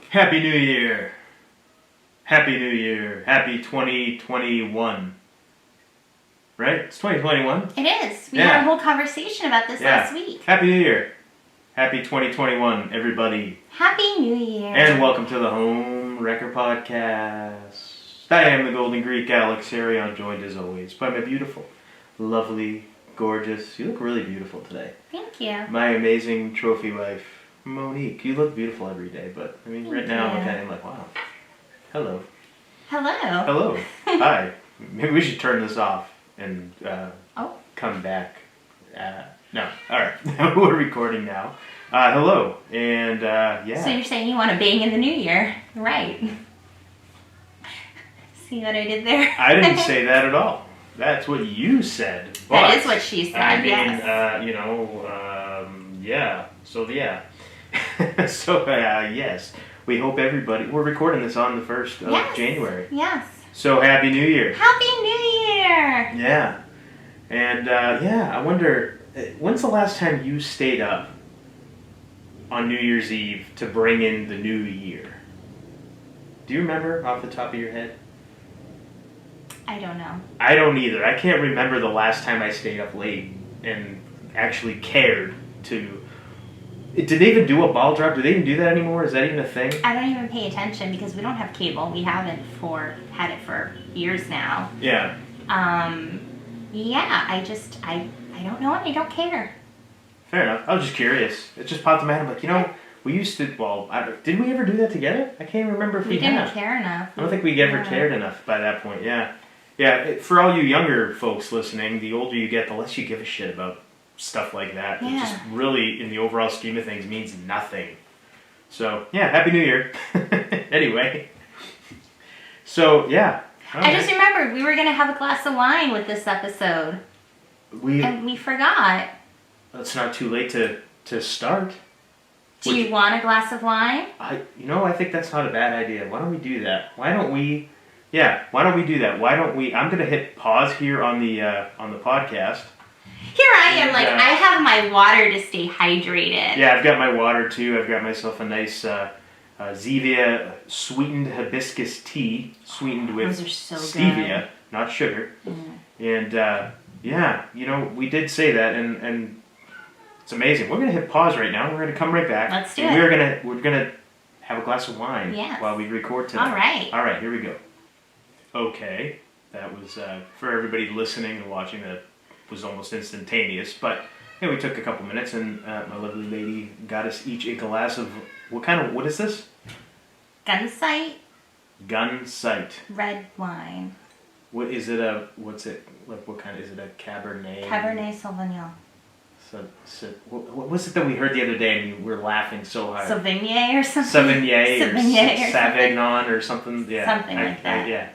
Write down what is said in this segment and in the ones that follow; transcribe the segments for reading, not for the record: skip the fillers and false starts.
Happy New Year. Happy New Year. Happy 2021. Right? It's 2021. It is. We had a whole conversation about this last week. Happy New Year. Happy 2021, everybody. Happy New Year. And welcome to the Homewrecker Podcast. I am the Golden Greek, Alex Arion, joined as always by my beautiful, lovely, gorgeous, you look really beautiful today. Thank you. My amazing trophy wife, Monique. You look beautiful every day, but I mean, Thank right now you. I'm kind of like, wow. Hello. Hello. Hello. Hi. Maybe we should turn this off and come back. No. All right. We're recording now. Hello. And yeah. So you're saying you want to bang in the new year. Right. See what I did there? I didn't say that at all. That's what you said. That is what she said, I mean, yes. Yeah. So, yeah. So, yes. We hope everybody... We're recording this on the 1st of January. Yes. So, Happy New Year. Happy New Year! Yeah. And, I wonder, when's the last time you stayed up on New Year's Eve to bring in the new year? Do you remember off the top of your head? I don't know. I don't either. I can't remember the last time I stayed up late and actually cared to... Did they even do a ball drop? Do they even do that anymore? Is that even a thing? I don't even pay attention because we don't have cable. We haven't had it for years now. Yeah. Yeah, I don't know and I don't care. Fair enough. I was just curious. It just popped in my head. I'm like, we used to, did we ever do that together? I can't remember if we didn't care enough. I don't think we ever cared enough by that point, yeah. Yeah, for all you younger folks listening, the older you get, the less you give a shit about stuff like that. Yeah. It just really, in the overall scheme of things, means nothing. So, yeah, Happy New Year. Anyway. So, yeah. I just remembered we were going to have a glass of wine with this episode. And we forgot. It's not too late to start. Do you want a glass of wine? I think that's not a bad idea. Why don't we do that? Why don't we do that? I'm going to hit pause here on the podcast. Here I am, I have my water to stay hydrated. Yeah, I've got my water too. I've got myself a nice Zevia sweetened hibiscus tea, sweetened with stevia, good. Not sugar. Mm. And we did say that, and it's amazing. We're gonna hit pause right now. We're gonna come right back. Let's do it. We're gonna have a glass of wine while we record today. All right, here we go. Okay, that was for everybody listening and watching. That was almost instantaneous, but we took a couple minutes, and my lovely lady got us each a glass of what is this? Gunsight red wine. What is it? What's it like? What kind? Is it a Cabernet? Cabernet Sauvignon. So what was it that we heard the other day and we were laughing so hard? Sauvignon or something. Savignon or something. Yeah, something like that. Yeah.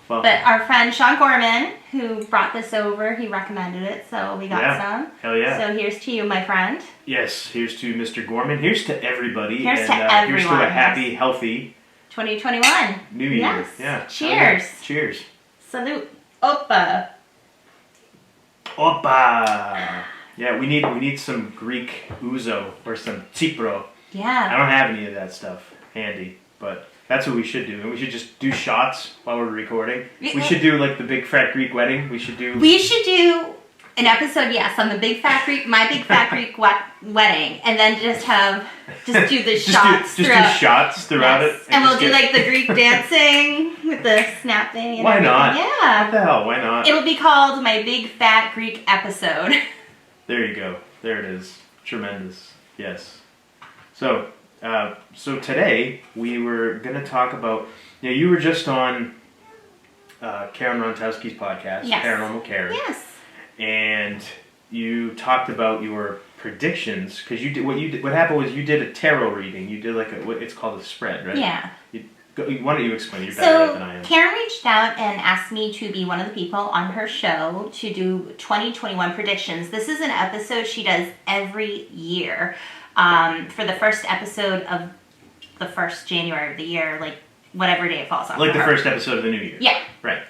Well, but our friend Sean Gorman, who brought this over, he recommended it, so we got some. Hell yeah. So here's to you, my friend. Yes, here's to Mr. Gorman. Here's to everybody. Here's to everyone. Here's to a happy, healthy 2021. New Year. Yes. Yeah. Cheers. Cheers. Salute. Opa. Opa. Yeah, we need some Greek ouzo or some tsipro. Yeah. I don't have any of that stuff handy, but that's what we should do. And we should just do shots while we're recording. We should do like the Big Fat Greek Wedding. We should do an episode, my Big Fat Greek wedding, and then just do the shots throughout. Do shots throughout it. And we'll do like the Greek dancing with the snapping. And why everything. not? Yeah. What the hell? Why not? It'll be called My Big Fat Greek Episode. There you go. There it is. Tremendous. Yes. So today we were going to talk about. You were just on Karen Rontowski's podcast, Paranormal Karen. Yes. And you talked about your predictions because what happened was you did a tarot reading. You did it's called a spread, right? Yeah. Why don't you explain? You're better at it than I am. Karen reached out and asked me to be one of the people on her show to do 2021 predictions. This is an episode she does every year for the first episode of the 1st January of the year, whatever day it falls on. Like the first episode of the new year. Yeah. Right.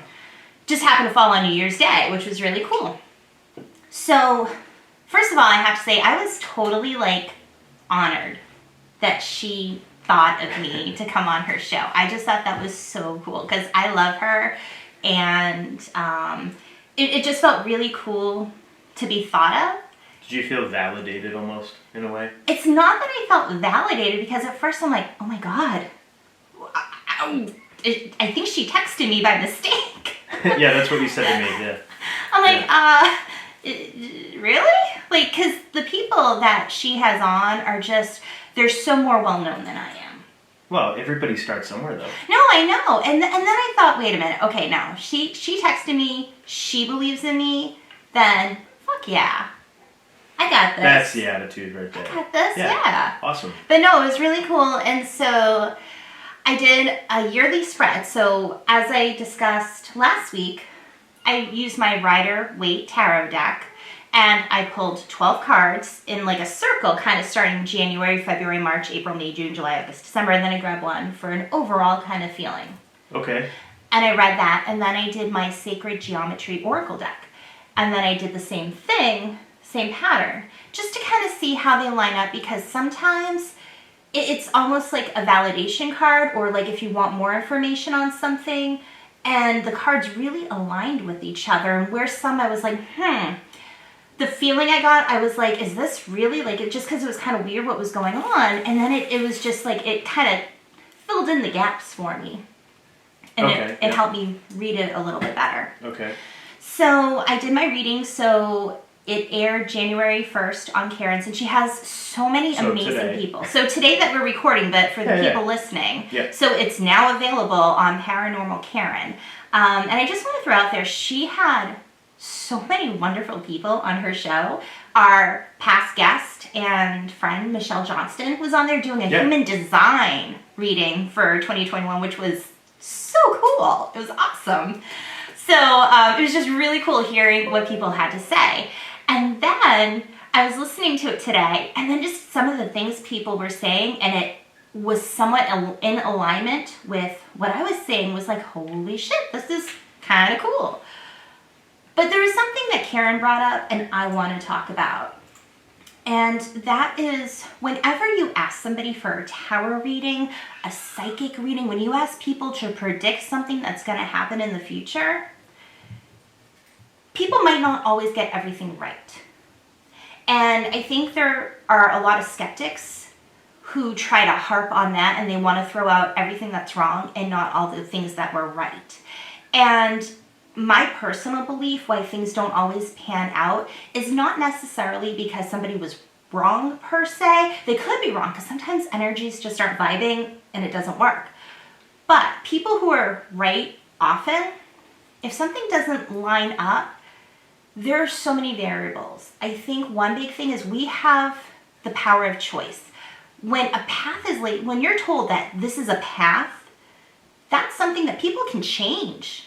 Just happened to fall on New Year's Day, which was really cool. So, first of all, I have to say, I was totally, honored that she thought of me to come on her show. I just thought that was so cool because I love her, and it just felt really cool to be thought of. Did you feel validated almost, in a way? It's not that I felt validated, because at first I'm like, oh my God, I think she texted me by mistake. Yeah, that's what you said to me, yeah. I'm like, really? Like, because the people that she has on are just, they're so more well-known than I am. Well, everybody starts somewhere, though. No, I know. And then I thought, wait a minute. Okay, now, she texted me, she believes in me, then fuck yeah. I got this. That's the attitude right there. I got this, yeah. Awesome. But no, it was really cool. And so I did a yearly spread. So as I discussed last week, I used my Rider-Waite tarot deck, and I pulled 12 cards in like a circle, kind of starting January, February, March, April, May, June, July, August, December, and then I grabbed one for an overall kind of feeling. Okay. And I read that, and then I did my Sacred Geometry Oracle deck. And then I did the same thing, same pattern, just to kind of see how they line up, because sometimes it's almost like a validation card, or like if you want more information on something, and the cards really aligned with each other. And where some I was like, the feeling I got, I was like, is this really, like, it just because it was kind of weird what was going on, and then it was just like, it kind of filled in the gaps for me. And okay, it helped me read it a little bit better. Okay. So I did my reading, so it aired January 1st on Karen's, and she has so many amazing people. So today that we're recording, but for the people listening, so it's now available on Paranormal Karen. And I just want to throw out there, she had so many wonderful people on her show. Our past guest and friend, Michelle Johnston, was on there doing a human design reading for 2021, which was so cool. It was awesome. So it was just really cool hearing what people had to say. And then I was listening to it today, and then just some of the things people were saying, and it was somewhat in alignment with what I was saying. Was like, holy shit, this is kind of cool. But there was something that Karen brought up and I want to talk about. And that is, whenever you ask somebody for a tarot reading, a psychic reading, when you ask people to predict something that's going to happen in the future, people might not always get everything right. And I think there are a lot of skeptics who try to harp on that, and they want to throw out everything that's wrong and not all the things that were right. And my personal belief why things don't always pan out is not necessarily because somebody was wrong per se. They could be wrong, because sometimes energies just aren't vibing and it doesn't work. But people who are right often, if something doesn't line up, there are so many variables. I think one big thing is we have the power of choice. When a path is laid, when you're told that this is a path, that's something that people can change.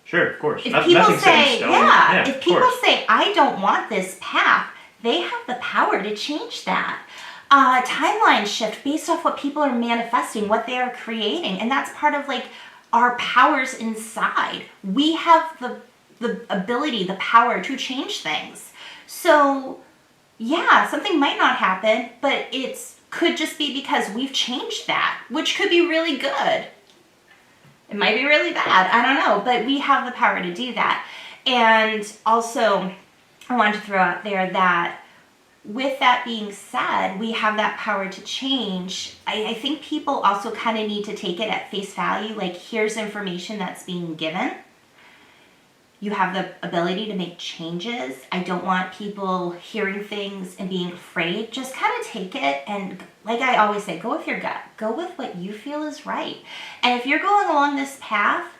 Sure, of course. If people say, if people say, I don't want this path, they have the power to change that. Timeline shift based off what people are manifesting, what they are creating. And that's part of like our powers inside. We have the ability, the power to change things. So yeah, something might not happen, but could just be because we've changed that, which could be really good. It might be really bad. I don't know. But we have the power to do that. And also, I wanted to throw out there that with that being said, we have that power to change. I think people also kind of need to take it at face value. Like, here's information that's being given. You have the ability to make changes. I don't want people hearing things and being afraid. Just kind of take it, and like I always say, go with your gut. Go with what you feel is right. And if you're going along this path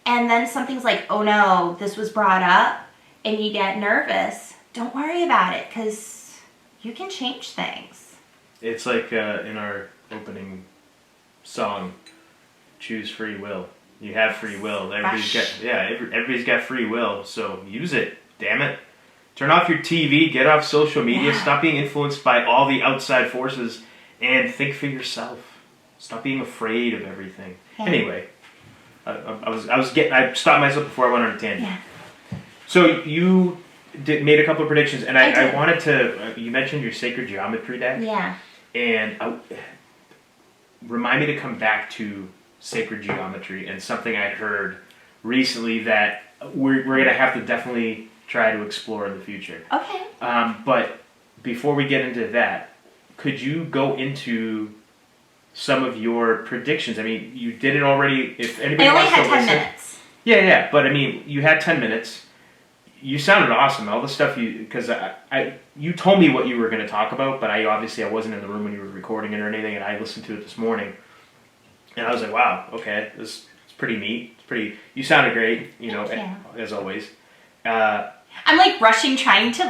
and then something's like, oh no, this was brought up, and you get nervous, don't worry about it, because you can change things. It's like in our opening song, Choose Free Will. You have free will. Everybody's got free will, so use it. Damn it. Turn off your TV, get off social media, stop being influenced by all the outside forces, and think for yourself. Stop being afraid of everything. Yeah. Anyway, I stopped myself before I went on a tangent. Yeah. So you made a couple of predictions, and I wanted to. You mentioned your Sacred Geometry deck. Yeah. And remind me to come back to sacred geometry and something I heard recently that we're going to have to definitely try to explore in the future. Okay. But before we get into that, could you go into some of your predictions? I mean, you did it already. If anybody I only wants to had 10 listen, minutes. Yeah. But I mean, you had 10 minutes. You sounded awesome. All the stuff because you told me what you were going to talk about, but I wasn't in the room when you were recording it or anything, and I listened to it this morning, and I was like, wow, okay, it's pretty neat. It's pretty. You sounded great, as always. I'm like rushing, trying to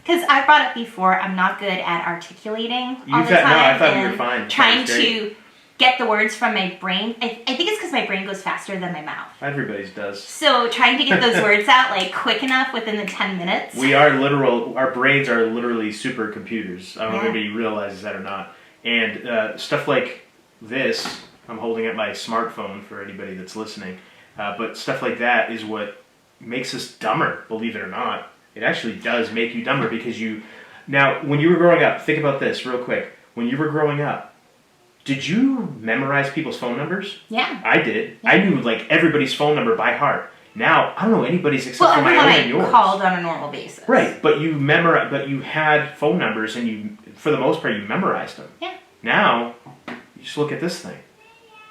because I brought up before, I'm not good at articulating all the time. No, I thought you were fine. Trying to get the words from my brain. I think it's because my brain goes faster than my mouth. Everybody's does. So trying to get those words out quick enough within the 10 minutes. Our brains are literally supercomputers. I don't know if anybody realizes that or not. And stuff like this, I'm holding up my smartphone for anybody that's listening, but stuff like that is what makes us dumber, believe it or not. It actually does make you dumber because now, when you were growing up, think about this real quick. When you were growing up, did you memorize people's phone numbers? Yeah. I did. Yeah. I knew everybody's phone number by heart. Now, I don't know anybody's except for my own and yours. Called on a normal basis. Right, but you had phone numbers and you, for the most part, you memorized them. Yeah. Now, you just look at this thing.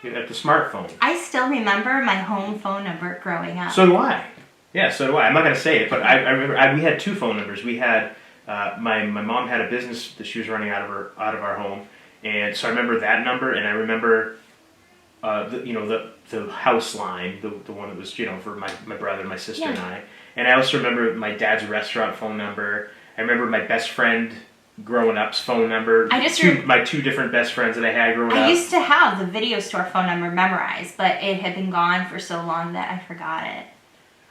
At the smartphone. I still remember my home phone number growing up. So do I. Yeah, so do I. I'm not going to say it, but I remember we had two phone numbers. We had my mom had a business that she was running out of our home, and so I remember that number, and I remember the house line, the one that was for my brother, my sister, and I. And I also remember my dad's restaurant phone number. I remember my best friend growing up's phone number. My two different best friends that I had growing up. I used to have the video store phone number memorized, but it had been gone for so long that I forgot it.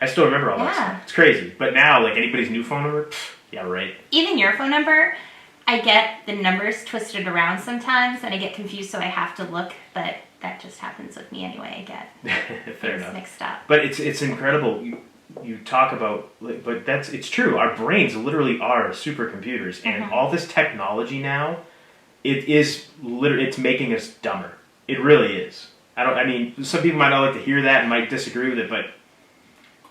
I still remember all that stuff. It's crazy. But now, anybody's new phone number, yeah, right. Even your phone number, I get the numbers twisted around sometimes, and I get confused, so I have to look, but that just happens with me anyway. I get things mixed up. But it's incredible. You talk about, but it's true. Our brains literally are supercomputers, and all this technology now, it's making us dumber. It really is. Some people might not like to hear that and might disagree with it, but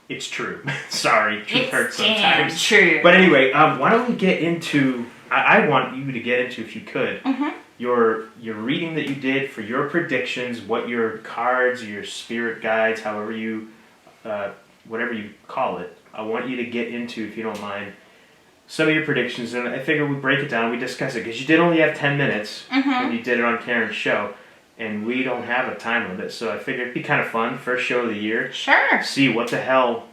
it's true. Sorry, truth hurts sometimes. It's true. But anyway, why don't we get into? I want you to get into, if you could, your reading that you did for your predictions, what your cards, your spirit guides, however you, whatever you call it. I want you to get into, if you don't mind, some of your predictions, and I figure we break it down, we discuss it, because you did only have 10 minutes when you did it on Karen's show. And we don't have a time limit, so I figured it'd be kind of fun, first show of the year. Sure. See what the hell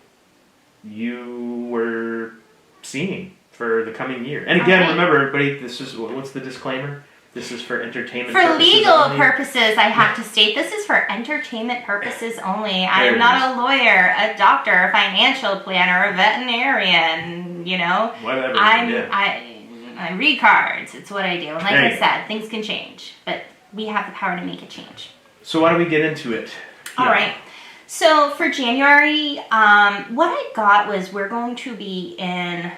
you were seeing for the coming year. And again, remember, everybody, this is, what's the disclaimer? This is for entertainment purposes only. For legal purposes, I have to state, this is for entertainment purposes only. I am not a lawyer, a doctor, a financial planner, a veterinarian, Whatever. I read cards. It's what I do. And like I said, things can change, but we have the power to make a change. So why don't we get into it? All right. So for January, what I got was we're going to be in...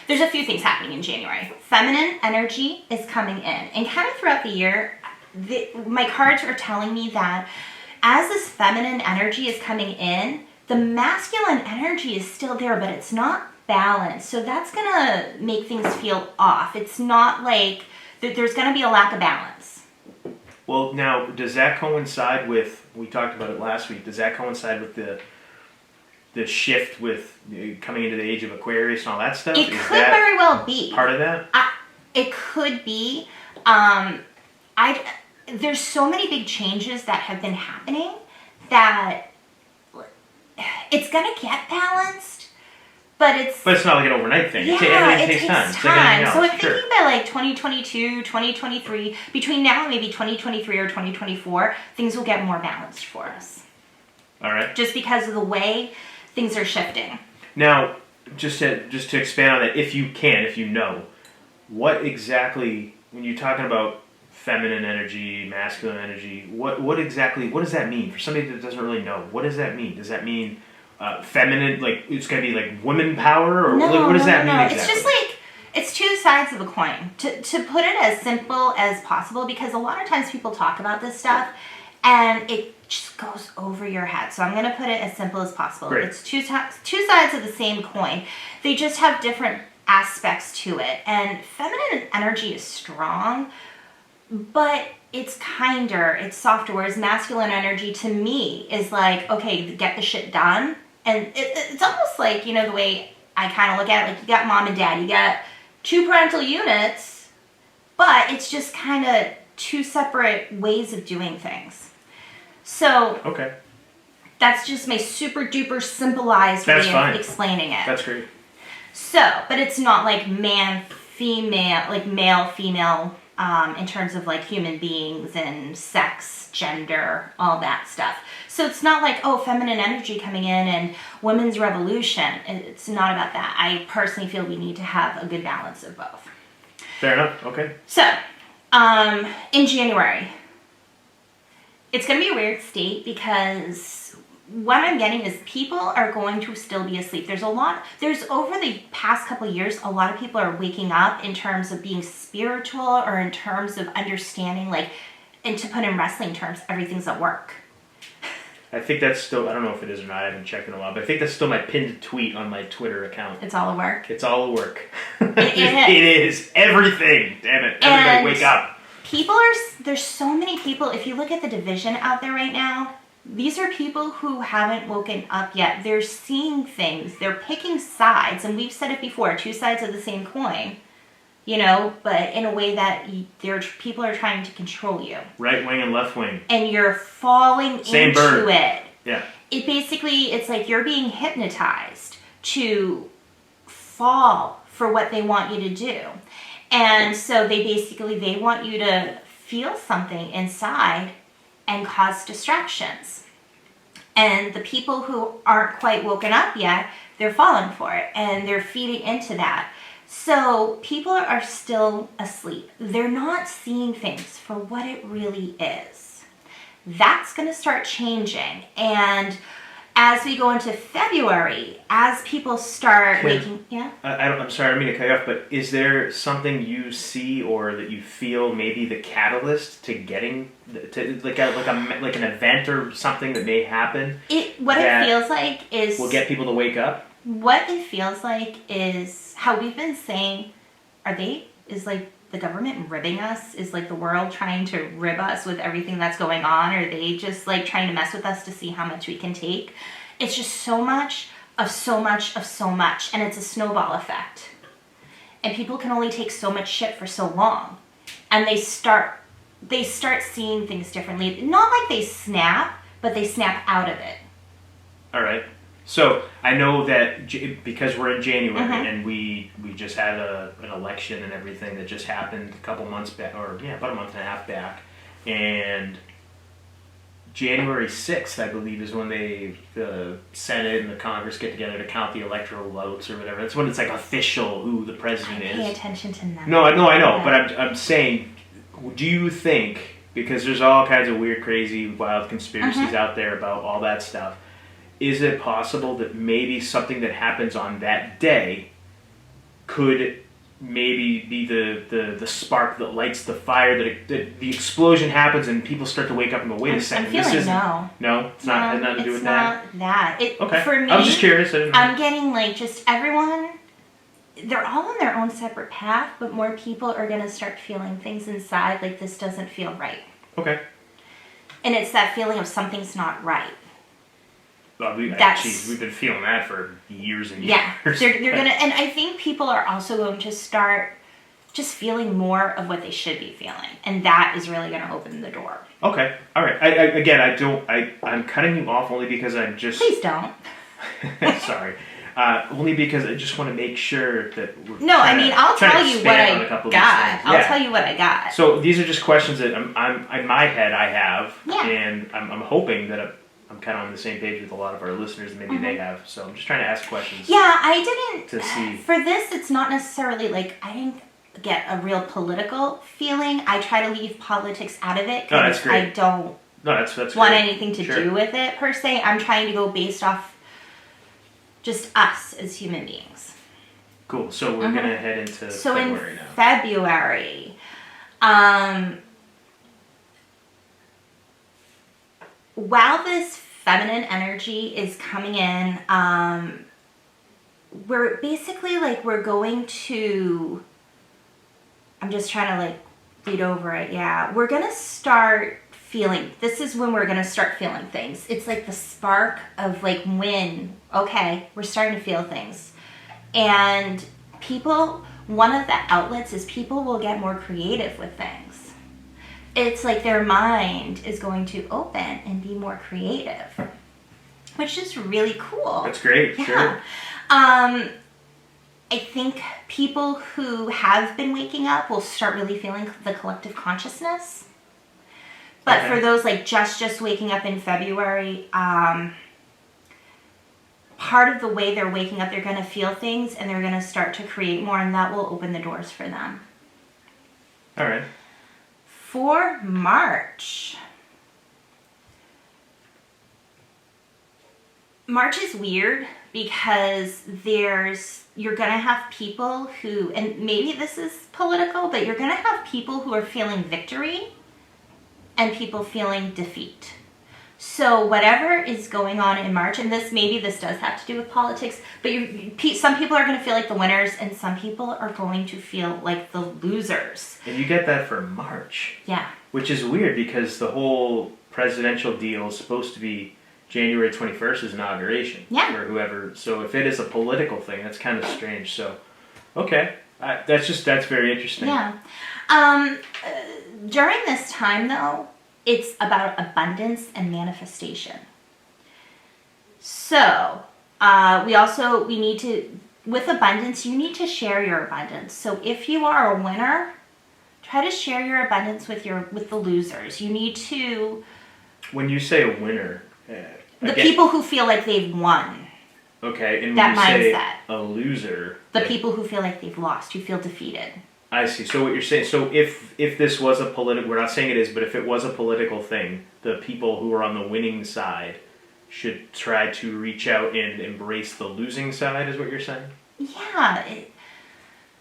There's a few things happening in January. Feminine energy is coming in. And kind of throughout the year, my cards are telling me that as this feminine energy is coming in, the masculine energy is still there, but it's not balanced. So that's going to make things feel off. It's not like there's going to be a lack of balance. Well, now, does that coincide with, we talked about it last week, does that coincide with the shift with coming into the age of Aquarius and all that stuff? It could very well be. Part of that? It could be. There's so many big changes that have been happening that it's going to get balanced. But it's not like an overnight thing. Yeah, everything takes time. So I'm thinking by 2022, 2023, between now and maybe 2023 or 2024, things will get more balanced for us. All right. Just because of the way things are shifting. Now, just to expand on that, if you know, what exactly, when you're talking about feminine energy, masculine energy, what does that mean? For somebody that doesn't really know, what does that mean? Does that mean feminine, it's going to be woman power, or what does that mean exactly? It's just It's two sides of a coin. To put it as simple as possible, because a lot of times people talk about this stuff and it just goes over your head. So I'm going to put it as simple as possible. Great. It's two sides of the same coin. They just have different aspects to it. And feminine energy is strong, but it's kinder, it's softer, whereas masculine energy to me is like, okay, get the shit done. And it's almost like, you know, the way I kind of look at it, like you got mom and dad, you got two parental units, but it's just kind of two separate ways of doing things. So Okay. that's just my super duper simplified way of explaining it. That's great. So, but it's not like man, female, like male, female, in terms of like human beings and sex, gender, all that stuff. So it's not like, oh, feminine energy coming in and women's revolution. It's not about that. I personally feel we need to have a good balance of both. Fair enough. Okay. So, in January, it's going to be a weird state because what I'm getting is people are going to still be asleep. There's over the past couple of years, a lot of people are waking up in terms of being spiritual or in terms of understanding, like, and to put in wrestling terms, everything's at work. I think that's still, I don't know if it is or not, I haven't checked in a while, but I think that's still my pinned tweet on my Twitter account. It's all at work. It's all at work. It is. Everything. Damn it. Everybody And wake up. There's so many people, if you look at the division out there right now, these are people who haven't woken up yet. They're seeing things. They're picking sides. And we've said it before, two sides of the same coin. You know, but in a way that people are trying to control you. Right wing and left wing. And you're falling into it. Yeah. It's like you're being hypnotized to fall for what they want you to do. And so they want you to feel something inside and cause distractions. And the people who aren't quite woken up yet, they're falling for it and they're feeding into that. So people are still asleep. They're not seeing things for what it really is. That's going to start changing. And as we go into February, as people start waking... Yeah? I'm sorry, I don't mean to cut you off, but is there something you see or that you feel maybe the catalyst to getting... to like an event or something that may happen? What it feels like is... will get people to wake up? What it feels like is how we've been saying, is like the government ribbing us? Is like the world trying to rib us with everything that's going on? Are they just like trying to mess with us to see how much we can take? It's just so much of so much of so much. And it's a snowball effect. And people can only take so much shit for so long. And they start seeing things differently. Not like they snap, but they snap out of it. All right. So I know that because we're in January and we just had an election and everything that just happened a couple months back, or about a month and a half back, and January 6th, I believe, is when the Senate and the Congress get together to count the electoral votes or whatever. That's when it's like official who the president is. Pay attention to none. No, I know, but I'm saying, do you think, because there's all kinds of weird, crazy, wild conspiracies out there about all that stuff, is it possible that maybe something that happens on that day could maybe be the spark that lights the fire, that the explosion happens and people start to wake up and go, wait a second, I'm feeling no. No? It's not, has nothing to do with that? It's not that. Okay. For me, I was just curious. I'm getting like just everyone, they're all on their own separate path, but more people are going to start feeling things inside like this doesn't feel right. Okay. And it's that feeling of something's not right. Well, we've been feeling that for years and years. Yeah, they're gonna, and I think people are also going to start just feeling more of what they should be feeling, and that is really going to open the door. Okay, all right. I'm cutting you off only because I'm just. Please don't. Sorry, only because I just want to make sure that we're. No, I mean I'll tell you what I got. I'll tell you what I got. So these are just questions that I'm in my head I have, yeah. And I'm hoping that I'm kind of on the same page with a lot of our listeners, and maybe they have. So I'm just trying to ask questions. Yeah, I didn't. To see. For this, it's not necessarily like I didn't get a real political feeling. I try to leave politics out of it because I don't want anything to do with it per se. I'm trying to go based off just us as human beings. Cool. So we're going to head into so February in now. February, while this feminine energy is coming in, we're basically like we're going to, I'm just trying to like read over it. Yeah, we're going to start feeling, this is when we're going to start feeling things. It's like the spark of like when, okay, we're starting to feel things. And people, one of the outlets is people will get more creative with things. It's like their mind is going to open and be more creative, which is really cool. That's great, yeah. sure. I think people who have been waking up will start really feeling the collective consciousness. But Okay. for those like just waking up in February, part of the way they're waking up, they're going to feel things and they're going to start to create more, and that will open the doors for them. All right. For March is weird because you're going to have people who, and maybe this is political, but you're going to have people who are feeling victory and people feeling defeat. So whatever is going on in March, and this does have to do with politics, but some people are going to feel like the winners and some people are going to feel like the losers. And you get that for March. Yeah. Which is weird because the whole presidential deal is supposed to be January 21st is inauguration. Yeah. For whoever. So if it is a political thing, that's kind of strange. So, okay. That's very interesting. Yeah. During this time, though, it's about abundance and manifestation. So, we need to, with abundance, you need to share your abundance. So if you are a winner, try to share your abundance with the losers. You need to... When you say a winner... people who feel like they've won. Okay, and when that you say mindset. A loser... The people who feel like they've lost, who feel defeated. I see. So what you're saying, so if this was a political, we're not saying it is, but if it was a political thing, the people who are on the winning side should try to reach out and embrace the losing side, is what you're saying? Yeah.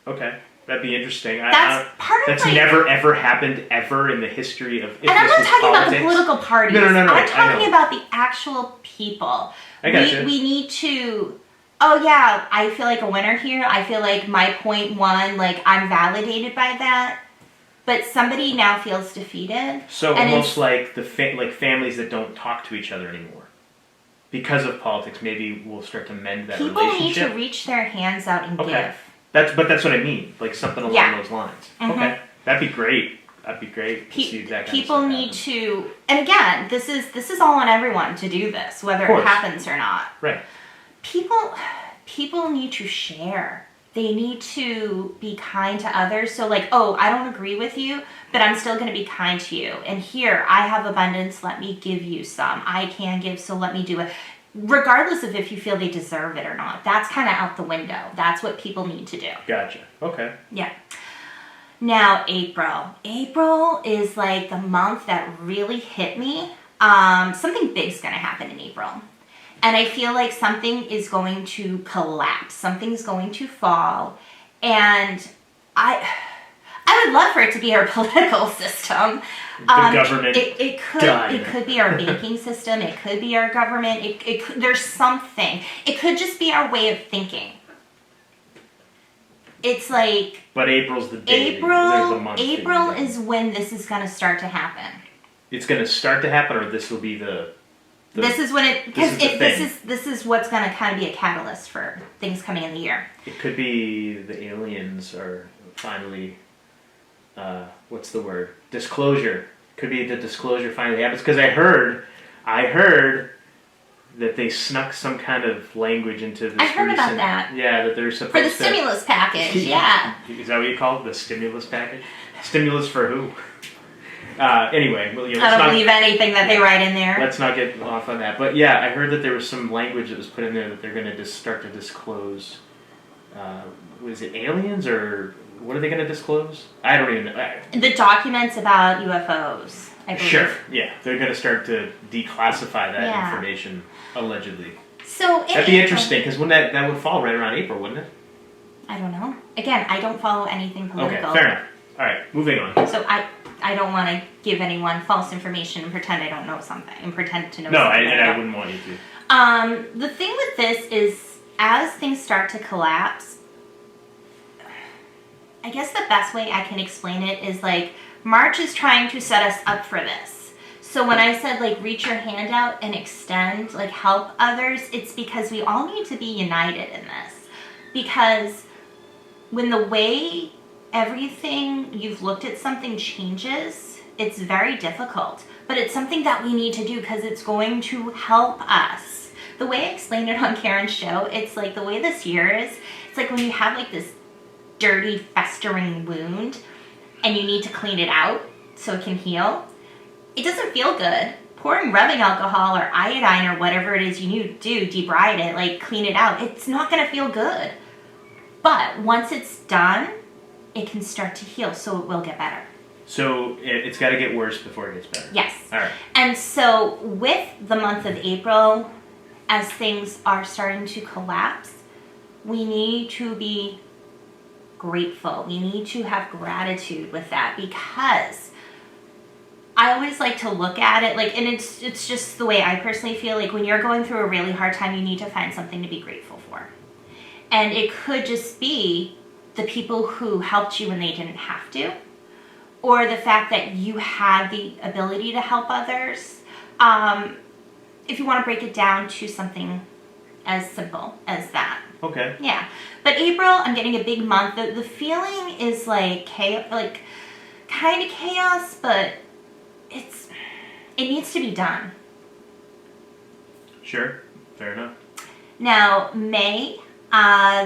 Okay. That'd be interesting. That's part of That's never ever happened ever in the history of. And I'm not talking about the political parties. No. I'm talking about the actual people. I got you. We need to. Oh yeah, I feel like a winner here. I feel like my point won. Like I'm validated by that. But somebody now feels defeated. So almost like like families that don't talk to each other anymore because of politics. Maybe we'll start to mend that relationship. People need to reach their hands out and give. That's what I mean. Like something along those lines. Mm-hmm. Okay, that'd be great. That'd be great to see that kind people of stuff need happen. to, and again, this is all on everyone to do this, whether it happens or not. Right. People need to share. They need to be kind to others. So like, oh, I don't agree with you, but I'm still going to be kind to you. And here, I have abundance. Let me give you some. I can give, so let me do it. Regardless of if you feel they deserve it or not. That's kind of out the window. That's what people need to do. Gotcha. Okay. Yeah. Now, April. April is like the month that really hit me. Something big's going to happen in April. And I feel like something is going to collapse. Something's going to fall. And I would love for it to be our political system. The government. It could be our banking system. It could be our government. It could, there's something. It could just be our way of thinking. It's like... But April's the day. There's a month. April is when this is going to start to happen. It's going to start to happen, or this will be the this is when it... Because this is what's going to kind of be a catalyst for things coming in the year. It could be the aliens are finally... what's the word? Disclosure. Could be the disclosure finally happens. Because I heard that they snuck some kind of language into this. I heard about that. Yeah, that they're supposed to... For the stimulus package, yeah. Is that what you call it? The stimulus package? Stimulus for who? Anyway, well, I don't believe anything that they write in there. Let's not get off on that. But yeah, I heard that there was some language that was put in there that they're going to start to disclose. Was it aliens or what are they going to disclose? I don't even know. The documents about UFOs, I believe. Sure, yeah. They're going to start to declassify that information, allegedly. So that'd be interesting, because that would fall right around April, wouldn't it? I don't know. Again, I don't follow anything political. Okay, fair enough. All right, moving on. So I don't want to give anyone false information and pretend I don't know something and pretend to know No, something. I wouldn't want you to. The thing with this is, as things start to collapse, I guess the best way I can explain it is like March is trying to set us up for this. So when I said like reach your hand out and extend, like help others, it's because we all need to be united in this. Because when the way everything you've looked at something changes, it's very difficult. But it's something that we need to do because it's going to help us. The way I explained it on Karen's show, it's like the way this year is, it's like when you have like this dirty, festering wound and you need to clean it out so it can heal. It doesn't feel good. Pouring rubbing alcohol or iodine or whatever it is you need to do, debride it, like clean it out, it's not going to feel good. But once it's done, it can start to heal, so it will get better. So it's got to get worse before it gets better. Yes. All right. And so with the month of April, as things are starting to collapse, we need to be grateful. We need to have gratitude with that, because I always like to look at it like, and it's just the way I personally feel, like when you're going through a really hard time, you need to find something to be grateful for. And it could just be the people who helped you when they didn't have to, or the fact that you had the ability to help others. If you want to break it down to something as simple as that. Okay. Yeah. But April, I'm getting a big month. The feeling is like kind of chaos, but it needs to be done. Sure. Fair enough. Now, May,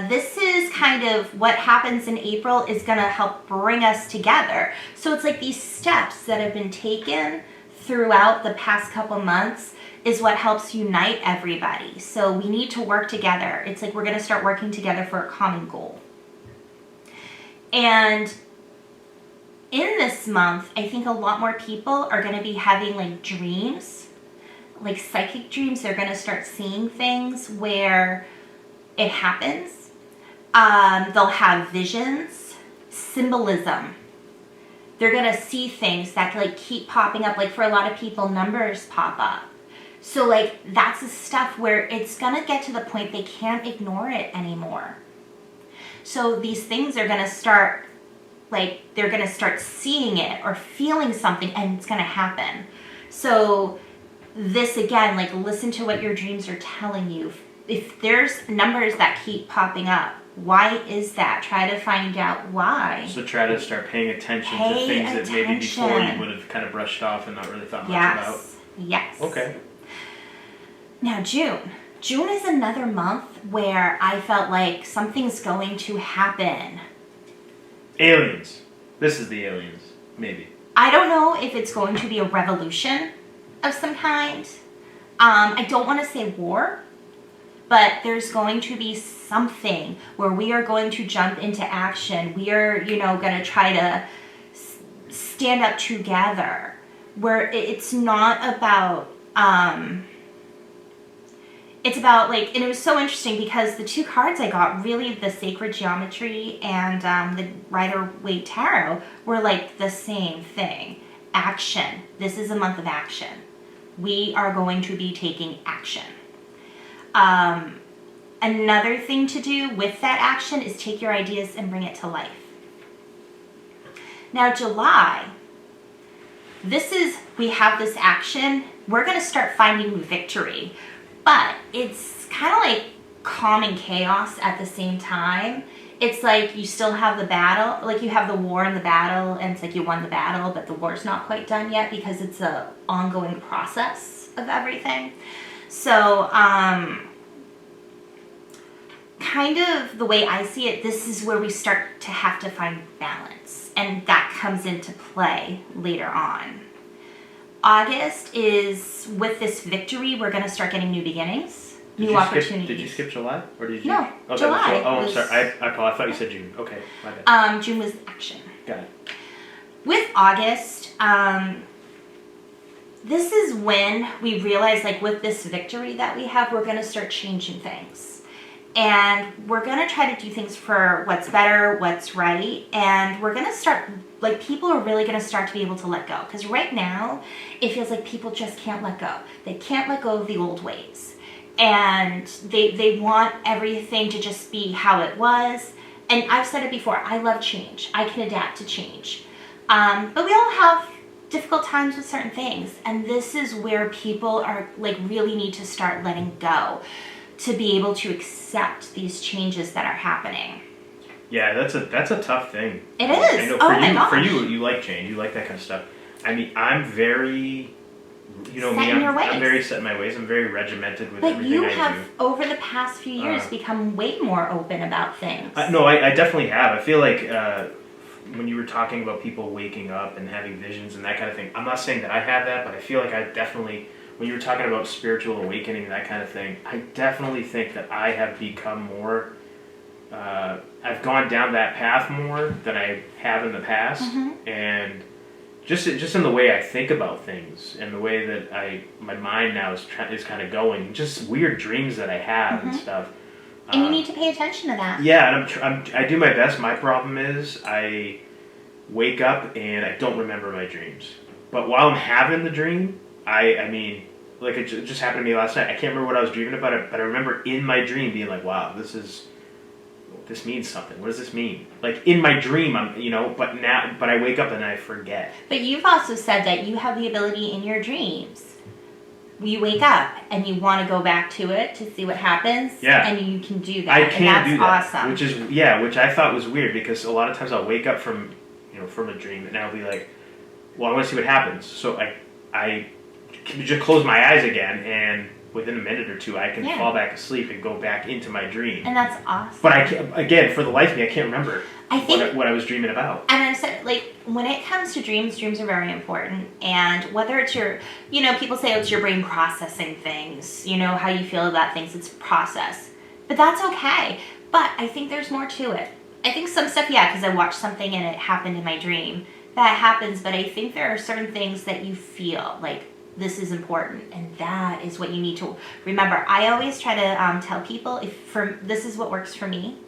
this is kind of what happens in April is going to help bring us together. So it's like these steps that have been taken throughout the past couple months is what helps unite everybody. So we need to work together. It's like we're going to start working together for a common goal. And in this month, I think a lot more people are going to be having like dreams, like psychic dreams. They're going to start seeing things where it happens. They'll have visions, symbolism. They're going to see things that like keep popping up. Like for a lot of people, numbers pop up. So like that's the stuff where it's going to get to the point they can't ignore it anymore. So these things are going to start, like they're going to start seeing it or feeling something, and it's going to happen. So this again, like listen to what your dreams are telling you. If there's numbers that keep popping up, why is that? Try to find out why. So try to start paying attention to things that maybe before you would have kind of brushed off and not really thought much about. Yes. Okay. Now June. June is another month where I felt like something's going to happen. Aliens. This is the aliens, maybe. I don't know if it's going to be a revolution of some kind. I don't want to say war, but there's going to be something where we are going to jump into action. We are, going to try to stand up together. Where it's not about, it's about like, and it was so interesting because the two cards I got, really the Sacred Geometry and the Rider-Waite Tarot, were like the same thing. Action. This is a month of action. We are going to be taking action. Another thing to do with that action is take your ideas and bring it to life. Now, July, we have this action. We're going to start finding victory, but it's kind of like calm and chaos at the same time. It's like you still have the battle, like you have the war and the battle, and it's like you won the battle, but the war's not quite done yet because it's an ongoing process of everything. So, kind of the way I see it, this is where we start to have to find balance, and that comes into play later on. August is, with this victory, we're going to start getting new beginnings, new opportunities. Did you skip July? Or did you? No, oh, July. I'm sorry. I thought you said June. Okay, my bad. June was action. Got it. With August, this is when we realize, like with this victory that we have, we're going to start changing things. And we're going to try to do things for what's better, what's right. And we're going to start, like, people are really going to start to be able to let go. Because right now, it feels like people just can't let go. They can't let go of the old ways. And they want everything to just be how it was. And I've said it before, I love change. I can adapt to change. But we all have difficult times with certain things. And this is where people are, like, really need to start letting go to be able to accept these changes that are happening. Yeah, that's a tough thing. It is. I know my gosh. For you like change. You like that kind of stuff. I mean, I'm very, you know set me, in your ways. I'm very set in my ways. I'm very regimented with everything I do. But you have, over the past few years, become way more open about things. No, I definitely have. I feel like when you were talking about people waking up and having visions and that kind of thing, I'm not saying that I have that, but I feel like I definitely, when you were talking about spiritual awakening and that kind of thing, I definitely think that I have become more, I've gone down that path more than I have in the past. Mm-hmm. And just in the way I think about things and the way that my mind now is kind of going, just weird dreams that I have and stuff. And you need to pay attention to that. Yeah, and I do my best. My problem is I wake up and I don't remember my dreams. But while I'm having the dream, I mean, like it just happened to me last night. I can't remember what I was dreaming about, but I remember in my dream being like, wow, this means something. What does this mean? Like in my dream, but I wake up and I forget. But you've also said that you have the ability in your dreams. You wake up and you want to go back to it to see what happens. Yeah. And you can do that. I can do that. Awesome. Which I thought was weird because a lot of times I'll wake up from a dream and I'll be like, well, I want to see what happens. So I can just close my eyes again and within a minute or two I can fall back asleep and go back into my dream. And that's awesome. But I can't, again, for the life of me, I can't remember what I was dreaming about. And I said, like, when it comes to dreams are very important. And whether it's your, people say it's your brain processing things, how you feel about things, it's process. But that's okay. But I think there's more to it. I think some stuff, because I watched something and it happened in my dream. That happens, but I think there are certain things that you feel like this is important, and that is what you need to remember. I always try to tell people, this is what works for me.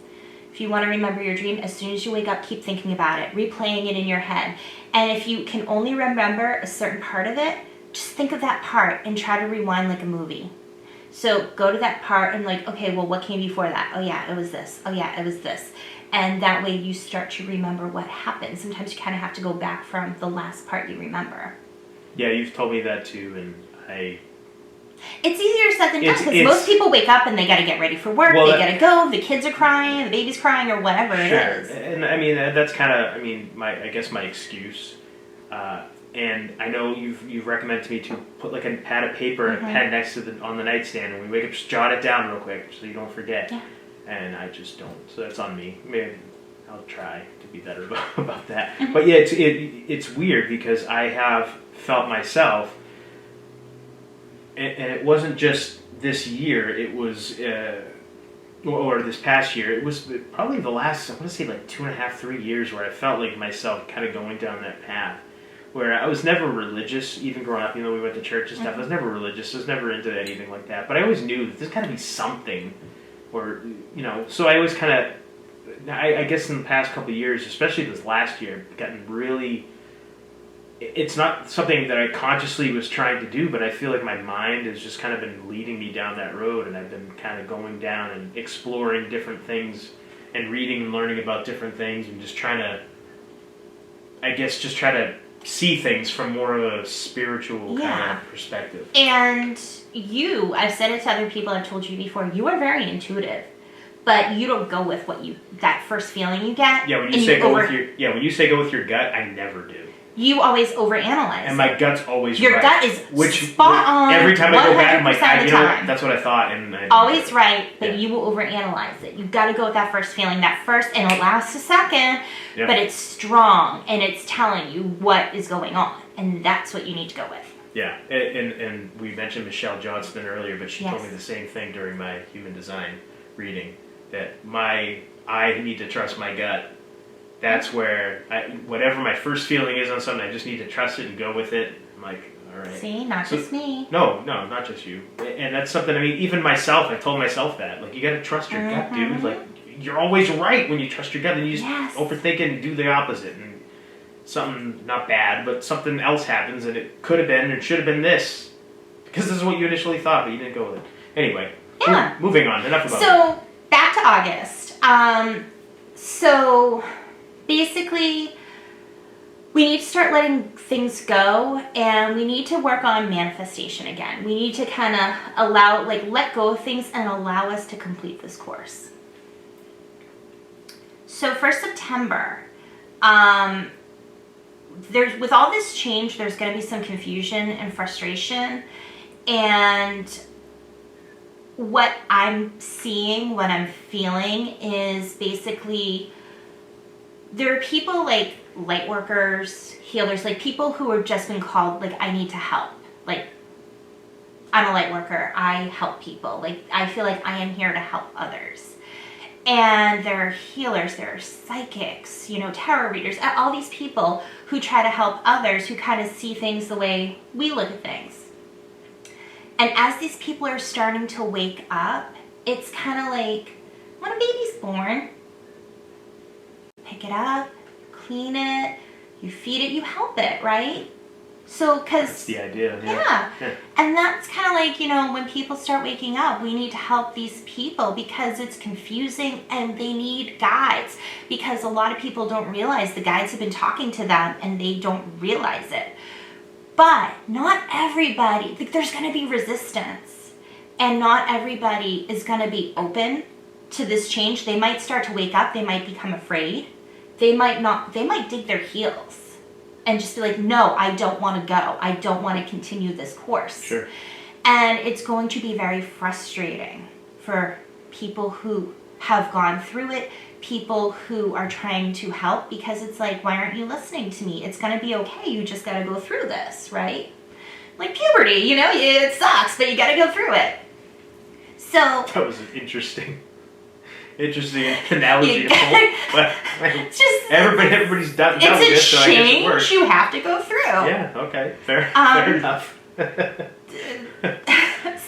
If you want to remember your dream, as soon as you wake up, keep thinking about it, replaying it in your head. And if you can only remember a certain part of it, just think of that part and try to rewind like a movie. So go to that part and like, okay, well, what came before that? Oh yeah, it was this. Oh yeah, it was this. And that way you start to remember what happened. Sometimes you kind of have to go back from the last part you remember. Yeah, you've told me that too, and it's easier said than done because most people wake up and they got to get ready for work. They got to go. The kids are crying. The baby's crying, or whatever it is. And I mean that's kind of my excuse. And I know you've recommended to me to put like a pad of paper and a pen next to on the nightstand, and when we wake up, just jot it down real quick so you don't forget. Yeah. And I just don't. So that's on me. Maybe I'll try to be better about that. Mm-hmm. But yeah, it's weird because I have felt myself, and it wasn't just this year. It was, or this past year. It was probably the last, I want to say like 2.5, 3 years where I felt like myself kind of going down that path. Where I was never religious, even growing up. We went to church and stuff. I was never religious. I was never into anything like that. But I always knew that there's got to be something, or So I always kind of. I guess in the past couple of years, especially this last year, I've gotten really... It's not something that I consciously was trying to do, but I feel like my mind has just kind of been leading me down that road, and I've been kind of going down and exploring different things and reading and learning about different things and just trying to... I guess just try to see things from more of a spiritual kind of perspective. And I've said it to other people, I've told you before, you are very intuitive. But you don't go with that first feeling you get. Yeah, when you say go with your gut, I never do. You always overanalyze. And my gut's always your right. Your gut is spot on. Every time I go back, I'm like, that's what I thought. And always right, but you will overanalyze it. You've got to go with that first feeling, and it lasts a second, but it's strong, and it's telling you what is going on, and that's what you need to go with. Yeah, and we mentioned Michelle Johnston earlier, but she told me the same thing during my human design reading, that I need to trust my gut. That's where whatever my first feeling is on something, I just need to trust it and go with it. I'm like, all All right. See, not just me. No, not just you. And that's something, I mean, even myself, I told myself that. Like, you got to trust your gut, dude. Like, you're always right when you trust your gut, and you just overthink it and do the opposite. And something, not bad, but something else happens, and it could have been, and should have been this. Because this is what you initially thought, but you didn't go with it. Anyway. Yeah. Moving on. Enough about it. So, back to August. So, basically, we need to start letting things go, and we need to work on manifestation again. We need to kind of let go of things and allow us to complete this course. So for September, with all this change, there's going to be some confusion and frustration, and what I'm seeing, what I'm feeling is basically there are people like light workers, healers, like people who have just been called, like, I need to help. Like, I'm a light worker. I help people. Like, I feel like I am here to help others. And there are healers, there are psychics, tarot readers, all these people who try to help others, who kind of see things the way we look at things. And as these people are starting to wake up, it's kind of like when a baby's born, pick it up, clean it, you feed it, you help it, right? So, that's the idea. Yeah. And that's kind of like, when people start waking up, we need to help these people because it's confusing and they need guides, because a lot of people don't realize the guides have been talking to them and they don't realize it. But not everybody, there's going to be resistance, and not everybody is going to be open to this change. They might start to wake up. They might become afraid. They might dig their heels and just be like, no, I don't want to go. I don't want to continue this course. Sure. And it's going to be very frustrating for people who have gone through it, people who are trying to help, because it's like, why aren't you listening to me? It's going to be okay. You just got to go through this, right? Like puberty, it sucks, but you got to go through it. So that was an interesting analogy to pull. But everybody's dealt with this, so I guess it works. It's a change you have to go through. Yeah, okay. Fair enough.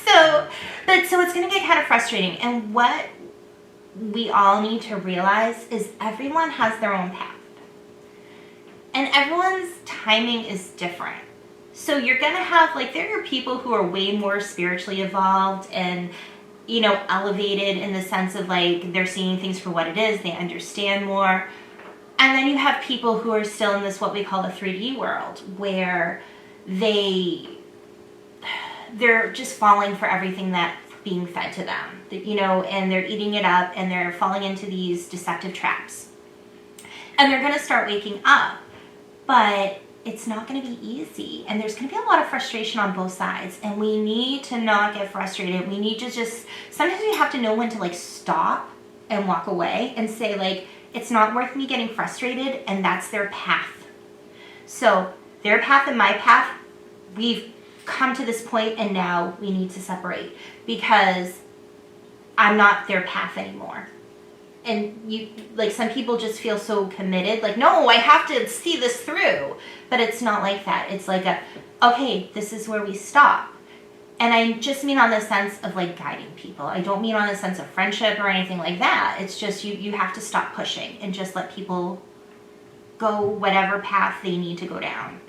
So it's going to get kind of frustrating. And what we all need to realize is everyone has their own path. And everyone's timing is different. So you're going to have, there are people who are way more spiritually evolved and, elevated in the sense of, they're seeing things for what it is. They understand more. And then you have people who are still in this, what we call the 3D world, where they're just falling for everything that's being fed to them, and they're eating it up, and they're falling into these deceptive traps. And they're going to start waking up, but it's not going to be easy, and there's going to be a lot of frustration on both sides, and we need to not get frustrated. We need to sometimes we have to know when to stop and walk away and say, it's not worth me getting frustrated, and that's their path. So their path and my path, we've come to this point, and now we need to separate, because I'm not their path anymore. And some people just feel so committed, no, I have to see this through. But it's not like that. It's okay, this is where we stop. And I just mean on the sense of guiding people. I don't mean on the sense of friendship or anything like that. It's just you have to stop pushing and just let people go whatever path they need to go down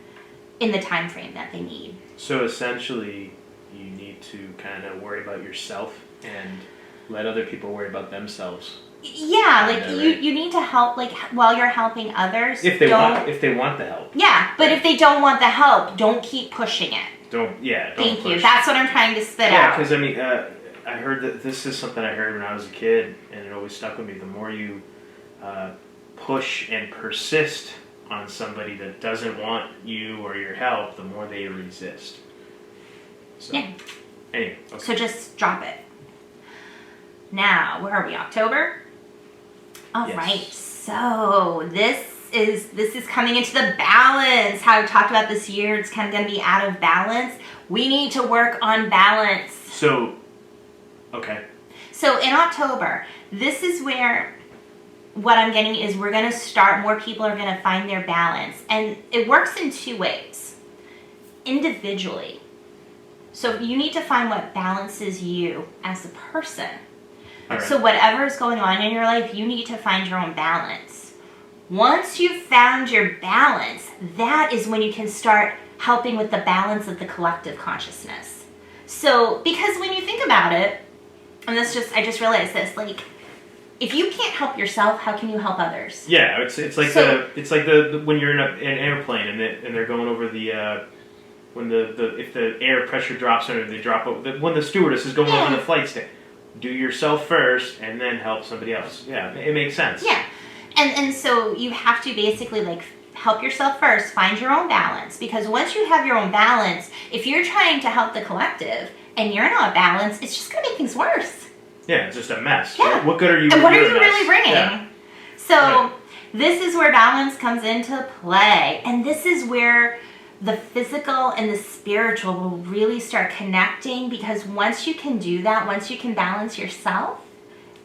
in the time frame that they need. So essentially, you need to kind of worry about yourself and let other people worry about themselves. Yeah, you need to help, while you're helping others. If they want the help. Yeah, but if they don't want the help, don't keep pushing it. Don't Thank push. you. That's what I'm trying to spit out. Yeah, because I heard that this is something I heard when I was a kid, and it always stuck with me. The more you push and persist on somebody that doesn't want you or your help, the more they resist. So, yeah. Anyway. Okay. So just drop it. Now, where are we? October? All right. So this is coming into the balance. How I talked about this year, it's kind of going to be out of balance. We need to work on balance. So, okay. So in October, this is where what I'm getting is we're going to start, more people are going to find their balance. And it works in two ways. individually. So you need to find what balances you as a person. Right. So whatever is going on in your life, you need to find your own balance. Once you've found your balance, that is when you can start helping with the balance of the collective consciousness. So, because when you think about it, and I just realized this, like, if you can't help yourself, how can you help others? Yeah, it's like the when you're in an airplane and they're going over the when if the air pressure drops under, they drop over, when the stewardess is going over the flight stick. Do yourself first and then help somebody else. Yeah, it makes sense. Yeah. And so you have to basically like help yourself first, find your own balance, because once you have your own balance, if you're trying to help the collective and you're not balanced, it's just going to make things worse. Yeah, it's just a mess. Yeah. What good are you? And what are you really bringing? Yeah. So this is where balance comes into play, and this is where the physical and the spiritual will really start connecting, because once you can do that, once you can balance yourself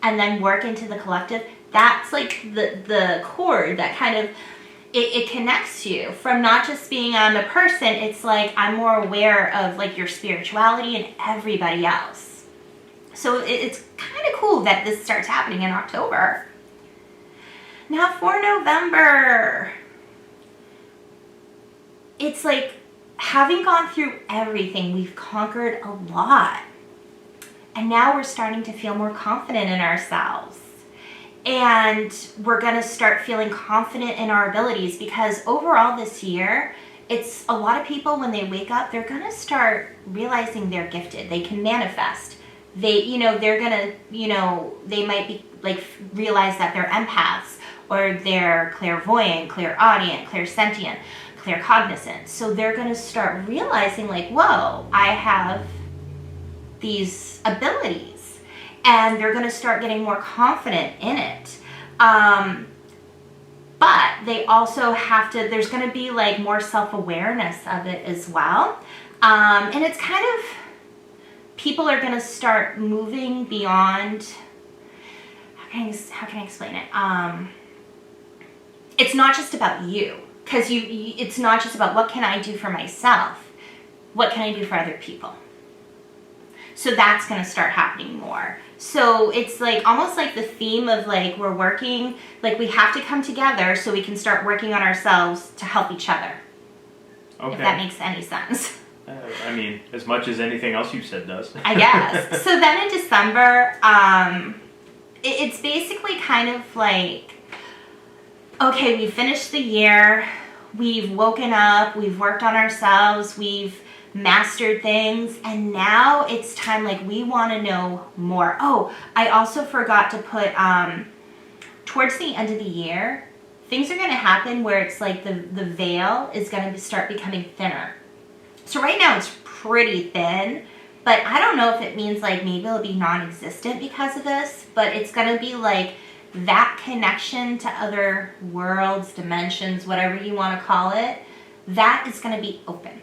and then work into the collective, that's like the cord that kind of, it connects you from not just being on a person. It's like I'm more aware of like your spirituality and everybody else. So it's kind of cool that this starts happening in October. Now for November, it's like having gone through everything, we've conquered a lot. And now we're starting to feel more confident in ourselves. And we're going to start feeling confident in our abilities, because overall this year, it's a lot of people when they wake up, they're going to start realizing they're gifted. They can manifest. They're going to, they might be like realize that they're empaths, or they're clairvoyant, clairaudient, clairsentient, claircognizant. So they're going to start realizing like, whoa, I have these abilities. And they're going to start getting more confident in it. But they also have to, there's going to be like more self-awareness of it as well. And it's kind of, people are going to start moving beyond, how can I explain it? It's not just about you. Because it's not just about what can I do for myself. What can I do for other people? So that's going to start happening more. So it's like almost like the theme of like we're working, like we have to come together so we can start working on ourselves to help each other. Okay. If that makes any sense. I mean, as much as anything else you said does. I guess. So then in December, it's basically kind of like, okay, we finished the year, we've woken up, we've worked on ourselves, we've mastered things, and now it's time, like we want to know more. Oh, I also forgot to put towards the end of the year, things are going to happen where it's like the veil is going to start becoming thinner. So right now it's pretty thin, but I don't know if it means like maybe it'll be non-existent because of this, but it's going to be like that connection to other worlds, dimensions, whatever you want to call it, that is going to be open.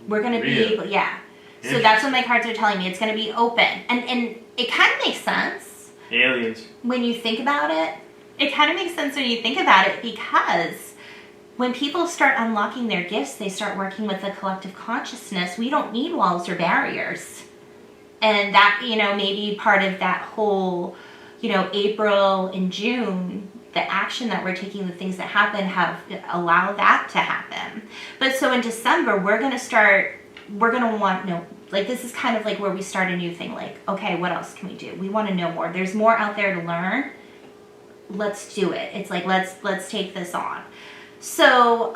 We're going to be able, yeah. So that's what my cards are telling me. It's going to be open. And it kind of makes sense. Aliens. When you think about it. It kind of makes sense when you think about it, because when people start unlocking their gifts, they start working with the collective consciousness. We don't need walls or barriers. And that, maybe part of that whole, April and June, the action that we're taking, the things that happen allow that to happen. But so in December, we're going to want, this is kind of like where we start a new thing. Like, okay, what else can we do? We want to know more. There's more out there to learn. Let's do it. It's like, let's take this on. So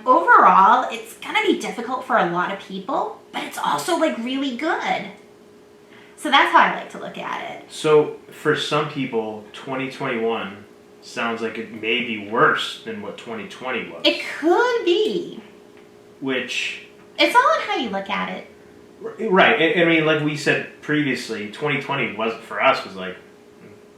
overall, it's going to be difficult for a lot of people, but it's also like really good. So that's how I like to look at it. So for some people, 2021 sounds like it may be worse than what 2020 was. It could be. Which... It's all on how you look at it. Right. I mean, like we said previously, 2020 was like,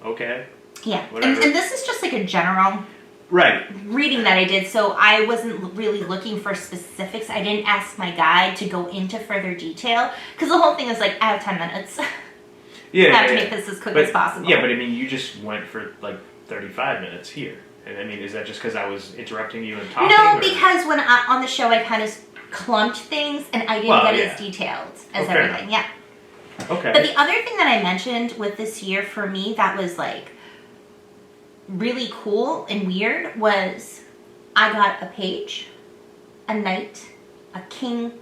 okay. Yeah. And this is just like a general reading that I did. So I wasn't really looking for specifics. I didn't ask my guide to go into further detail. Because the whole thing is like, I have 10 minutes. Yeah. I have to make this as quick as possible. Yeah, but I mean, you just went for like 35 minutes here. And I mean, is that just because I was interrupting you and talking? No, because when on the show, I kind of clumped things, and I didn't get as detailed as everything. Yeah. Okay. But the other thing that I mentioned with this year for me that was like really cool and weird was I got a page, a knight, a king,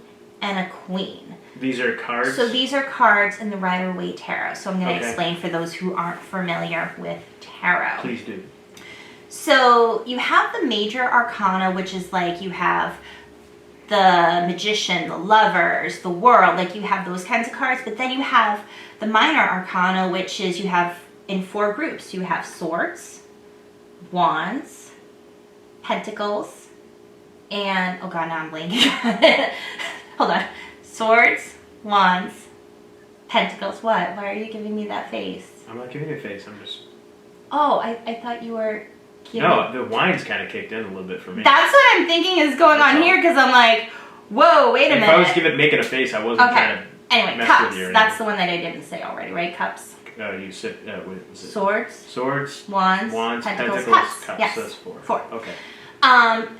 and a queen. These are cards? So these are cards in the Rider-Waite Tarot. So I'm going to explain for those who aren't familiar with tarot. Please do. So you have the major arcana, which is like you have the magician, the lovers, the world, like you have those kinds of cards. But then you have the minor arcana, which is you have in 4 groups. You have swords, wands, pentacles, and, oh God, now I'm blanking. Hold on. Swords, wands, pentacles. What? Why are you giving me that face? I'm not giving you a face. I'm just... Oh, I thought you were... No, the wine's kind of kicked in a little bit for me. That's what I'm thinking is going on here, because I'm like, whoa, wait a minute. If I was making a face, I wasn't trying to anyway, cups. That's the one that I didn't say already, right? Cups. You said... what is it? Swords, wands, pentacles, cups. Yes. So that's 4. 4. Okay.